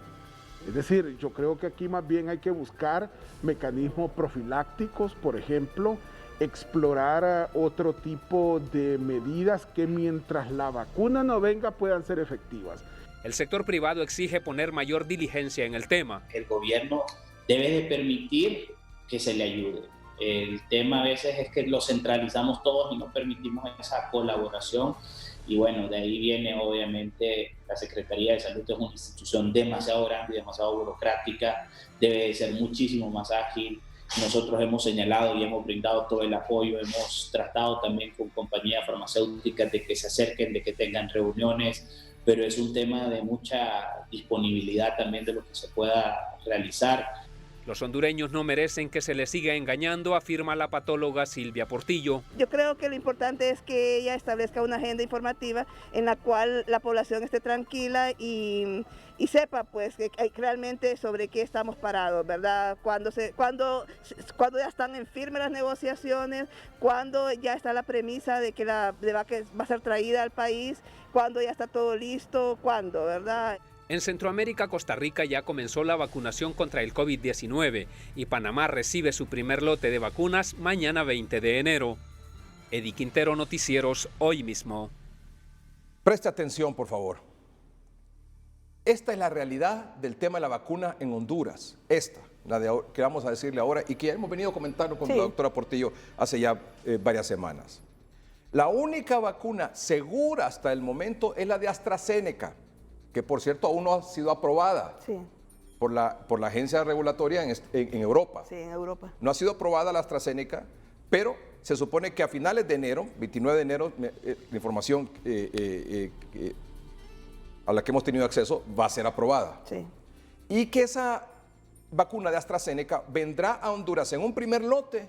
Es decir, yo creo que aquí más bien hay que buscar mecanismos profilácticos, por ejemplo, explorar otro tipo de medidas que mientras la vacuna no venga puedan ser efectivas. El sector privado exige poner mayor diligencia en el tema. El gobierno debe de permitir que se le ayude. El tema a veces es que lo centralizamos todos y no permitimos esa colaboración. Y bueno, de ahí viene obviamente la Secretaría de Salud, es una institución demasiado grande y demasiado burocrática, debe de ser muchísimo más ágil. Nosotros hemos señalado y hemos brindado todo el apoyo, hemos tratado también con compañías farmacéuticas de que se acerquen, de que tengan reuniones, pero es un tema de mucha disponibilidad también de lo que se pueda realizar. Los hondureños no merecen que se les siga engañando, afirma la patóloga Silvia Portillo. Yo creo que lo importante es que ella establezca una agenda informativa en la cual la población esté tranquila y sepa pues que realmente sobre qué estamos parados, ¿verdad? Cuando ya están en firme las negociaciones, cuando ya está la premisa de que que va a ser traída al país, cuando ya está todo listo, cuándo, ¿verdad? En Centroamérica, Costa Rica ya comenzó la vacunación contra el COVID-19 y Panamá recibe su primer lote de vacunas mañana 20 de enero. Eddie Quintero, Noticieros, hoy mismo. Preste atención, por favor. Esta es la realidad del tema de la vacuna en Honduras. Esta, que vamos a decirle ahora y que ya hemos venido comentando con la doctora Portillo hace ya varias semanas. La única vacuna segura hasta el momento es la de AstraZeneca, que por cierto aún no ha sido aprobada por la agencia regulatoria en Europa. Sí, en Europa. No ha sido aprobada la AstraZeneca, pero se supone que a finales de enero, 29 de enero, la información a la que hemos tenido acceso va a ser aprobada. Sí. Y que esa vacuna de AstraZeneca vendrá a Honduras en un primer lote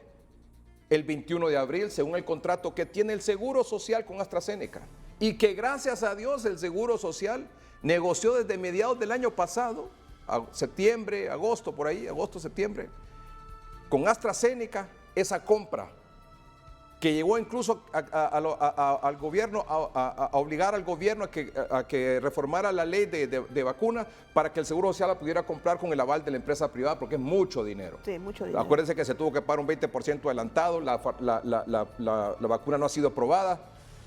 el 21 de abril, según el contrato que tiene el Seguro Social con AstraZeneca. Y que gracias a Dios el Seguro Social negoció desde mediados del año pasado, septiembre, agosto, por ahí, agosto, septiembre, con AstraZeneca esa compra, que llegó incluso al gobierno, a obligar al gobierno a que reformara la ley de vacunas para que el Seguro Social la pudiera comprar con el aval de la empresa privada, porque es mucho dinero. Sí, mucho dinero. Acuérdense que se tuvo que pagar un 20% adelantado, la vacuna no ha sido aprobada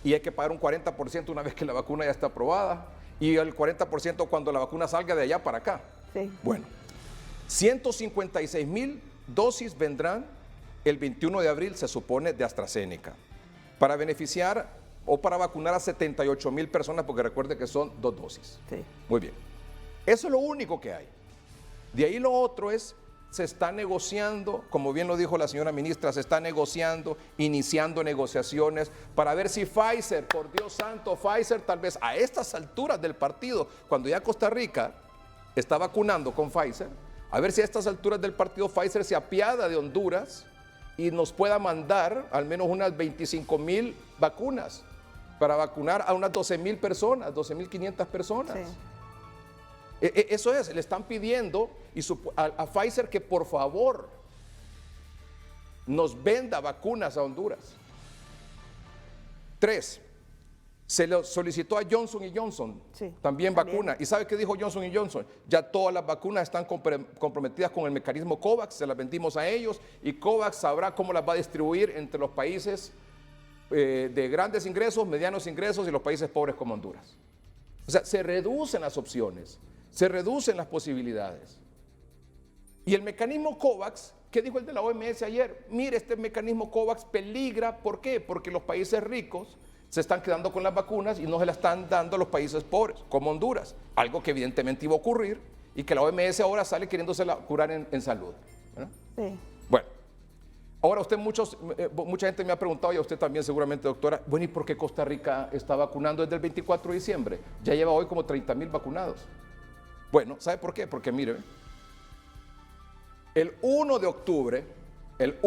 y hay que pagar un 40% una vez que la vacuna ya está aprobada. Y el 40% cuando la vacuna salga de allá para acá. Sí. Bueno, 156,000 dosis vendrán el 21 de abril, se supone, de AstraZeneca, para beneficiar o para vacunar a 78,000 personas, porque recuerde que son 2 dosis. Sí. Muy bien. Eso es lo único que hay. De ahí lo otro es, se está negociando, como bien lo dijo la señora ministra, se está negociando, iniciando negociaciones para ver si Pfizer, por Dios santo, Pfizer tal vez a estas alturas del partido, cuando ya Costa Rica está vacunando con Pfizer, a ver si a estas alturas del partido Pfizer se apiada de Honduras y nos pueda mandar al menos unas 25,000 vacunas para vacunar a unas 12,000 personas, 12,500 personas. Sí. Eso es, le están pidiendo a Pfizer que por favor nos venda vacunas a Honduras. 3, se le solicitó a Johnson & Johnson también vacuna. ¿Y sabe qué dijo Johnson & Johnson? Ya todas las vacunas están comprometidas con el mecanismo COVAX, se las vendimos a ellos y COVAX sabrá cómo las va a distribuir entre los países de grandes ingresos, medianos ingresos y los países pobres como Honduras. O sea, se reducen las opciones, se reducen las posibilidades. Y el mecanismo COVAX, ¿qué dijo el de la OMS ayer? Mire, este mecanismo COVAX peligra, ¿por qué? Porque los países ricos se están quedando con las vacunas y no se las están dando a los países pobres, como Honduras, algo que evidentemente iba a ocurrir y que la OMS ahora sale queriéndose curar en salud. ¿Verdad? Sí. Bueno, ahora mucha gente me ha preguntado, y a usted también seguramente, doctora, bueno, ¿y por qué Costa Rica está vacunando desde el 24 de diciembre? Ya lleva hoy como 30,000 vacunados. Bueno, ¿sabe por qué? Porque mire, el 1 de octubre, el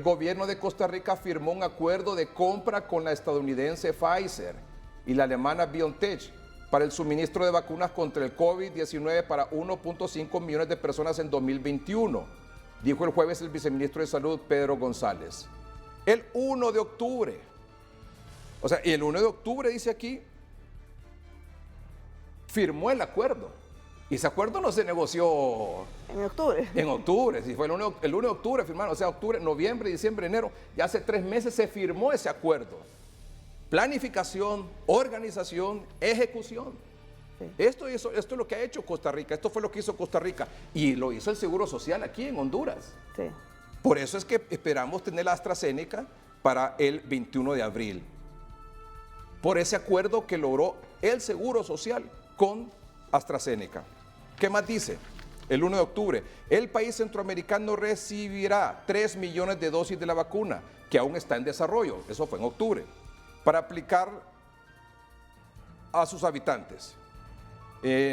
gobierno de Costa Rica firmó un acuerdo de compra con la estadounidense Pfizer y la alemana BioNTech para el suministro de vacunas contra el COVID-19 para 1.5 millones de personas en 2021, dijo el jueves el viceministro de Salud, Pedro González. El 1 de octubre. O sea, y el 1 de octubre, dice aquí, firmó el acuerdo. Y ese acuerdo no se negoció en octubre. En octubre, sí, fue el 1 de octubre firmaron, o sea, octubre, noviembre, diciembre, enero. Ya hace 3 meses se firmó ese acuerdo. Planificación, organización, ejecución. Sí. Esto es lo que ha hecho Costa Rica, esto fue lo que hizo Costa Rica. Y lo hizo el Seguro Social aquí en Honduras. Sí. Por eso es que esperamos tener la AstraZeneca para el 21 de abril. Por ese acuerdo que logró el Seguro Social con AstraZeneca. ¿Qué más dice? El 1 de octubre, el país centroamericano recibirá 3 millones de dosis de la vacuna, que aún está en desarrollo, eso fue en octubre, para aplicar a sus habitantes.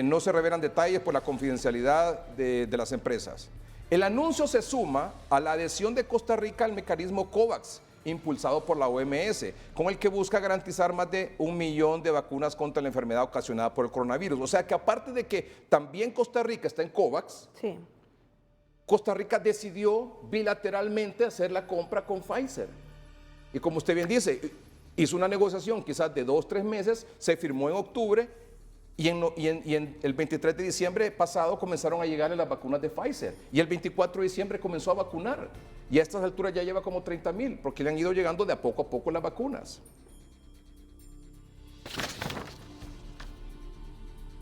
No se revelan detalles por la confidencialidad de las empresas. El anuncio se suma a la adhesión de Costa Rica al mecanismo COVAX, impulsado por la OMS, con el que busca garantizar más de 1 millón de vacunas contra la enfermedad ocasionada por el coronavirus. O sea que aparte de que también Costa Rica está en COVAX, sí, Costa Rica decidió bilateralmente hacer la compra con Pfizer. Y como usted bien dice, hizo una negociación quizás de 2 o 3 meses, se firmó en octubre y en el 23 de diciembre pasado comenzaron a llegar las vacunas de Pfizer. Y el 24 de diciembre comenzó a vacunar. Y a estas alturas ya lleva como 30,000, porque le han ido llegando de a poco las vacunas.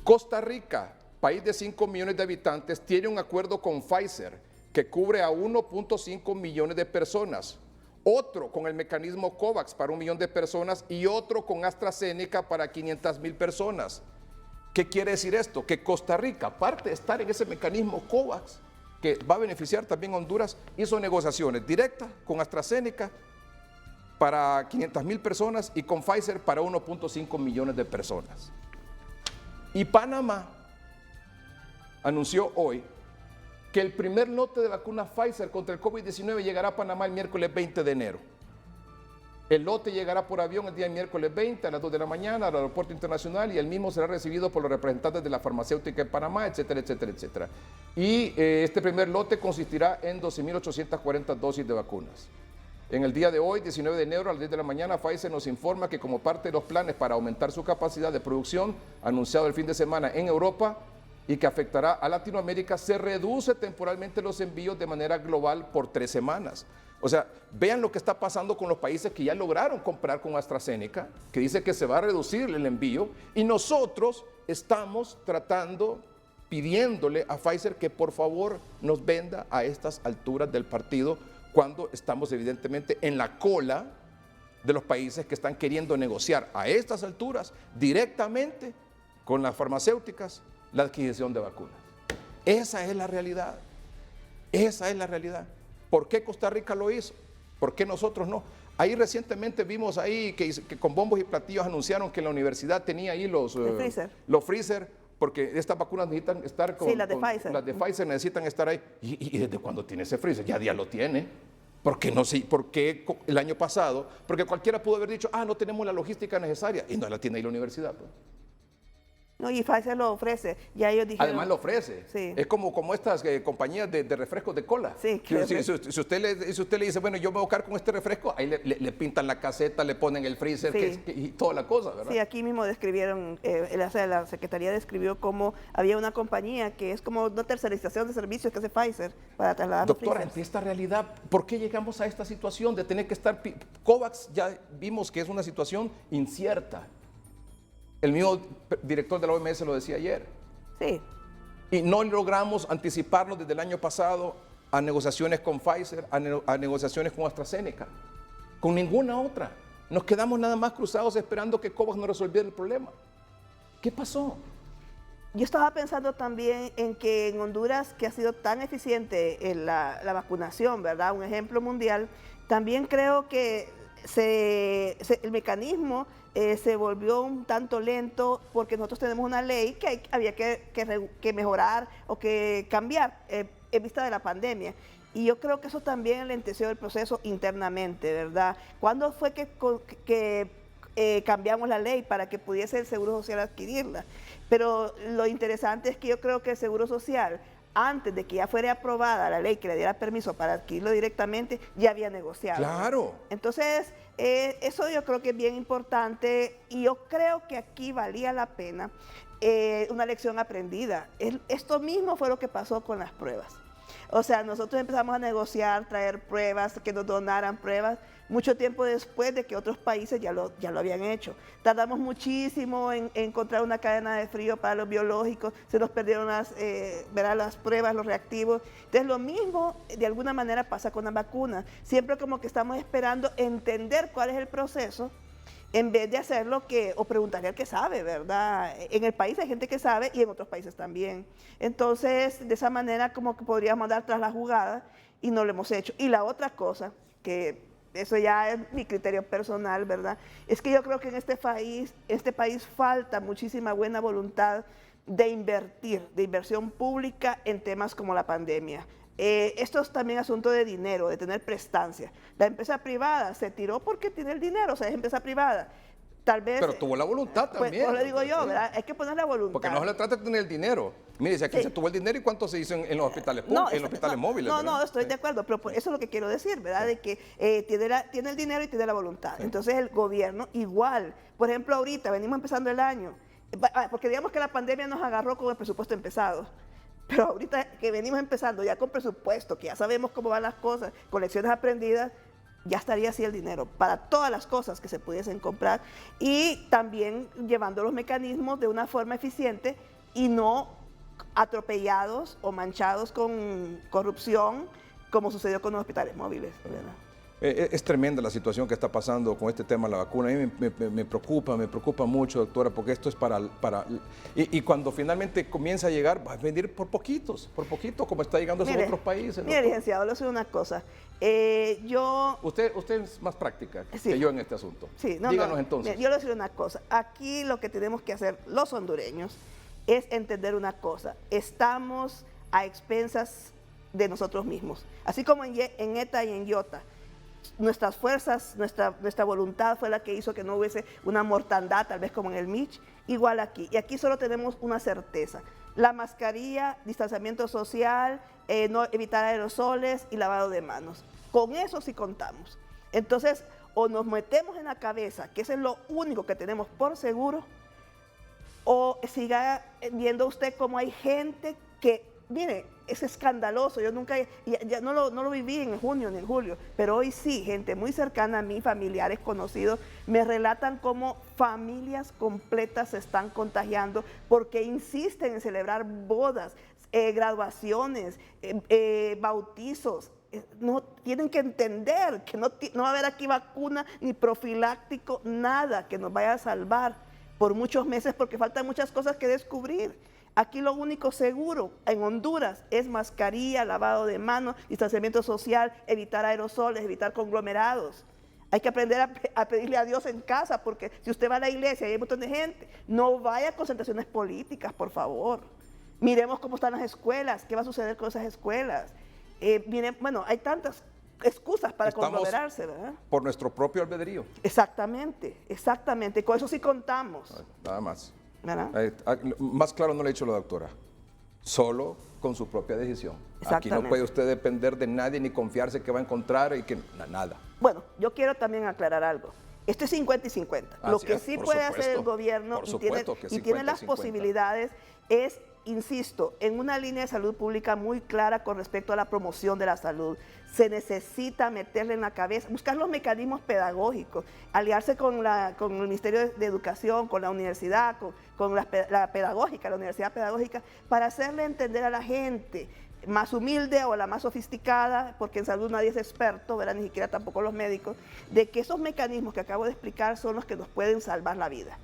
Costa Rica, país de 5 millones de habitantes, tiene un acuerdo con Pfizer que cubre a 1.5 millones de personas. Otro con el mecanismo COVAX para 1 millón de personas y otro con AstraZeneca para 500,000 personas. ¿Qué quiere decir esto? Que Costa Rica, aparte de estar en ese mecanismo COVAX, que va a beneficiar también a Honduras, hizo negociaciones directas con AstraZeneca para 500,000 personas y con Pfizer para 1.5 millones de personas. Y Panamá anunció hoy que el primer lote de vacunas Pfizer contra el COVID-19 llegará a Panamá el miércoles 20 de enero. El lote llegará por avión el día miércoles 20 a las 2 de la mañana al aeropuerto internacional y el mismo será recibido por los representantes de la farmacéutica en Panamá, etcétera, etcétera, etcétera. Y este primer lote consistirá en 12,840 dosis de vacunas. En el día de hoy, 19 de enero, a las 10 de la mañana, Pfizer nos informa que como parte de los planes para aumentar su capacidad de producción, anunciado el fin de semana en Europa y que afectará a Latinoamérica, se reduce temporalmente los envíos de manera global por 3 semanas. O sea, vean lo que está pasando con los países que ya lograron comprar con AstraZeneca, que dice que se va a reducir el envío, y nosotros estamos pidiéndole a Pfizer que por favor nos venda a estas alturas del partido, cuando estamos evidentemente en la cola de los países que están queriendo negociar a estas alturas directamente con las farmacéuticas la adquisición de vacunas. Esa es la realidad. Esa es la realidad. ¿Por qué Costa Rica lo hizo? ¿Por qué nosotros no? Ahí recientemente vimos ahí que con bombos y platillos anunciaron que la universidad tenía ahí los freezer. porque estas vacunas necesitan estar con... Sí, las de Pfizer. Las de Pfizer necesitan estar ahí. ¿Y desde cuándo tiene ese freezer? Ya lo tiene. ¿Por qué no? Sí, ¿por qué el año pasado? Porque cualquiera pudo haber dicho, no tenemos la logística necesaria. Y no la tiene ahí la universidad. Pues. No, y Pfizer lo ofrece. Ya ellos dijeron... Además lo ofrece. Sí. Es como estas compañías de refrescos de cola. Sí, si usted le dice, bueno, yo me voy a buscar con este refresco, ahí le pintan la caseta, le ponen el freezer Sí. y toda la cosa, ¿verdad? Sí, aquí mismo describieron, la Secretaría describió cómo había una compañía que es como una tercerización de servicios que hace Pfizer para trasladar los Doctora, freezers. ante esta realidad, ¿por qué llegamos a esta situación de tener que estar... COVAX ya vimos que es una situación incierta. El mismo director de la OMS lo decía ayer. Sí. Y no logramos anticiparnos desde el año pasado a negociaciones con Pfizer, a negociaciones con AstraZeneca, con ninguna otra. Nos quedamos nada más cruzados esperando que COVAX nos resolviera el problema. ¿Qué pasó? Yo estaba pensando también en que en Honduras, que ha sido tan eficiente en la vacunación, ¿verdad? Un ejemplo mundial, también creo que el mecanismo se volvió un tanto lento porque nosotros tenemos una ley que había que mejorar o que cambiar en vista de la pandemia. Y yo creo que eso también lenteció el proceso internamente, ¿verdad? ¿Cuándo fue que cambiamos la ley para que pudiese el Seguro Social adquirirla? Pero lo interesante es que yo creo que el Seguro Social, antes de que ya fuera aprobada la ley que le diera permiso para adquirirlo directamente, ya había negociado. Claro. Entonces, eso yo creo que es bien importante y yo creo que aquí valía la pena una lección aprendida. Esto mismo fue lo que pasó con las pruebas. O sea, nosotros empezamos a negociar, traer pruebas, que nos donaran pruebas, mucho tiempo después de que otros países ya lo habían hecho. Tardamos muchísimo en encontrar una cadena de frío para los biológicos, se nos perdieron las pruebas, los reactivos. Entonces lo mismo de alguna manera pasa con las vacunas. Siempre como que estamos esperando entender cuál es el proceso, en vez de hacerlo o preguntarle al que sabe, ¿verdad? En el país hay gente que sabe y en otros países también. Entonces, de esa manera como que podríamos dar tras la jugada y no lo hemos hecho. Y la otra cosa, que eso ya es mi criterio personal, ¿verdad? Es que yo creo que en este país falta muchísima buena voluntad de inversión pública en temas como la pandemia. Esto es también asunto de dinero, de tener prestancia. La empresa privada se tiró porque tiene el dinero, o sea, es empresa privada. Tal vez... Pero tuvo la voluntad también. Pues lo digo yo, ¿verdad? Hay que poner la voluntad. Porque no se le trata de tener el dinero. Mire, si aquí se tuvo el dinero, ¿y cuánto se hizo en los hospitales móviles? No, estoy de acuerdo, pero eso es lo que quiero decir, ¿verdad? De que tiene el dinero y tiene la voluntad. Sí. Entonces el gobierno igual. Por ejemplo, ahorita venimos empezando el año, porque digamos que la pandemia nos agarró con el presupuesto empezado. Pero ahorita que venimos empezando ya con presupuesto, que ya sabemos cómo van las cosas, con lecciones aprendidas, ya estaría así el dinero para todas las cosas que se pudiesen comprar y también llevando los mecanismos de una forma eficiente y no atropellados o manchados con corrupción como sucedió con los hospitales móviles, ¿verdad? Es tremenda la situación que está pasando con este tema de la vacuna. A mí me preocupa mucho, doctora, porque esto es y cuando finalmente comienza a llegar, va a venir por poquito, como está llegando a otros países. Mire, licenciado, le voy a decir una cosa. Usted es más práctica que yo en este asunto. Sí, díganos entonces. Mire, yo le voy a decir una cosa. Aquí lo que tenemos que hacer los hondureños es entender una cosa. Estamos a expensas de nosotros mismos. Así como en ETA y en IOTA. Nuestras fuerzas, nuestra voluntad fue la que hizo que no hubiese una mortandad, tal vez como en el Mitch, igual aquí. Y aquí solo tenemos una certeza. La mascarilla, distanciamiento social, no evitar aerosoles y lavado de manos. Con eso sí contamos. Entonces, o nos metemos en la cabeza que eso es lo único que tenemos por seguro, o siga viendo usted cómo hay gente que, mire, es escandaloso. Yo nunca, ya no lo viví en junio ni en julio, pero hoy sí, gente muy cercana a mí, familiares, conocidos, me relatan cómo familias completas se están contagiando porque insisten en celebrar bodas, graduaciones, bautizos. No tienen que entender que no va a haber aquí vacuna ni profiláctico, nada que nos vaya a salvar por muchos meses porque faltan muchas cosas que descubrir. Aquí lo único seguro en Honduras es mascarilla, lavado de manos, distanciamiento social, evitar aerosoles, evitar conglomerados. Hay que aprender a pedirle a Dios en casa, porque si usted va a la iglesia y hay un montón de gente, no vaya a concentraciones políticas, por favor. Miremos cómo están las escuelas, qué va a suceder con esas escuelas. Bueno, hay tantas excusas para conglomerarse, ¿verdad? Por nuestro propio albedrío. Exactamente, exactamente. Con eso sí contamos. Nada más. ¿Verdad? Más claro no le ha dicho la doctora. Solo con su propia decisión. Aquí no puede usted depender de nadie ni confiarse que va a encontrar y que nada. Bueno, yo quiero también aclarar algo. Esto es 50 y 50. Lo que sí puede hacer el gobierno y tiene las posibilidades es, insisto, en una línea de salud pública muy clara con respecto a la promoción de la salud. Se necesita meterle en la cabeza, buscar los mecanismos pedagógicos, aliarse con el Ministerio de Educación, con la universidad, con la pedagógica, la universidad pedagógica, para hacerle entender a la gente más humilde o la más sofisticada, porque en salud nadie es experto, ¿verdad? Ni siquiera tampoco los médicos, de que esos mecanismos que acabo de explicar son los que nos pueden salvar la vida.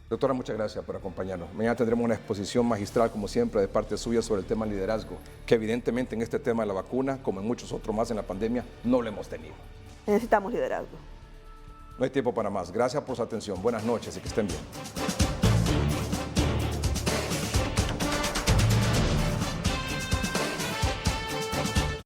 Doctora, muchas gracias por acompañarnos. Mañana tendremos una exposición magistral, como siempre, de parte suya sobre el tema liderazgo, que evidentemente en este tema de la vacuna, como en muchos otros más en la pandemia, no lo hemos tenido. Necesitamos liderazgo. No hay tiempo para más. Gracias por su atención. Buenas noches y que estén bien.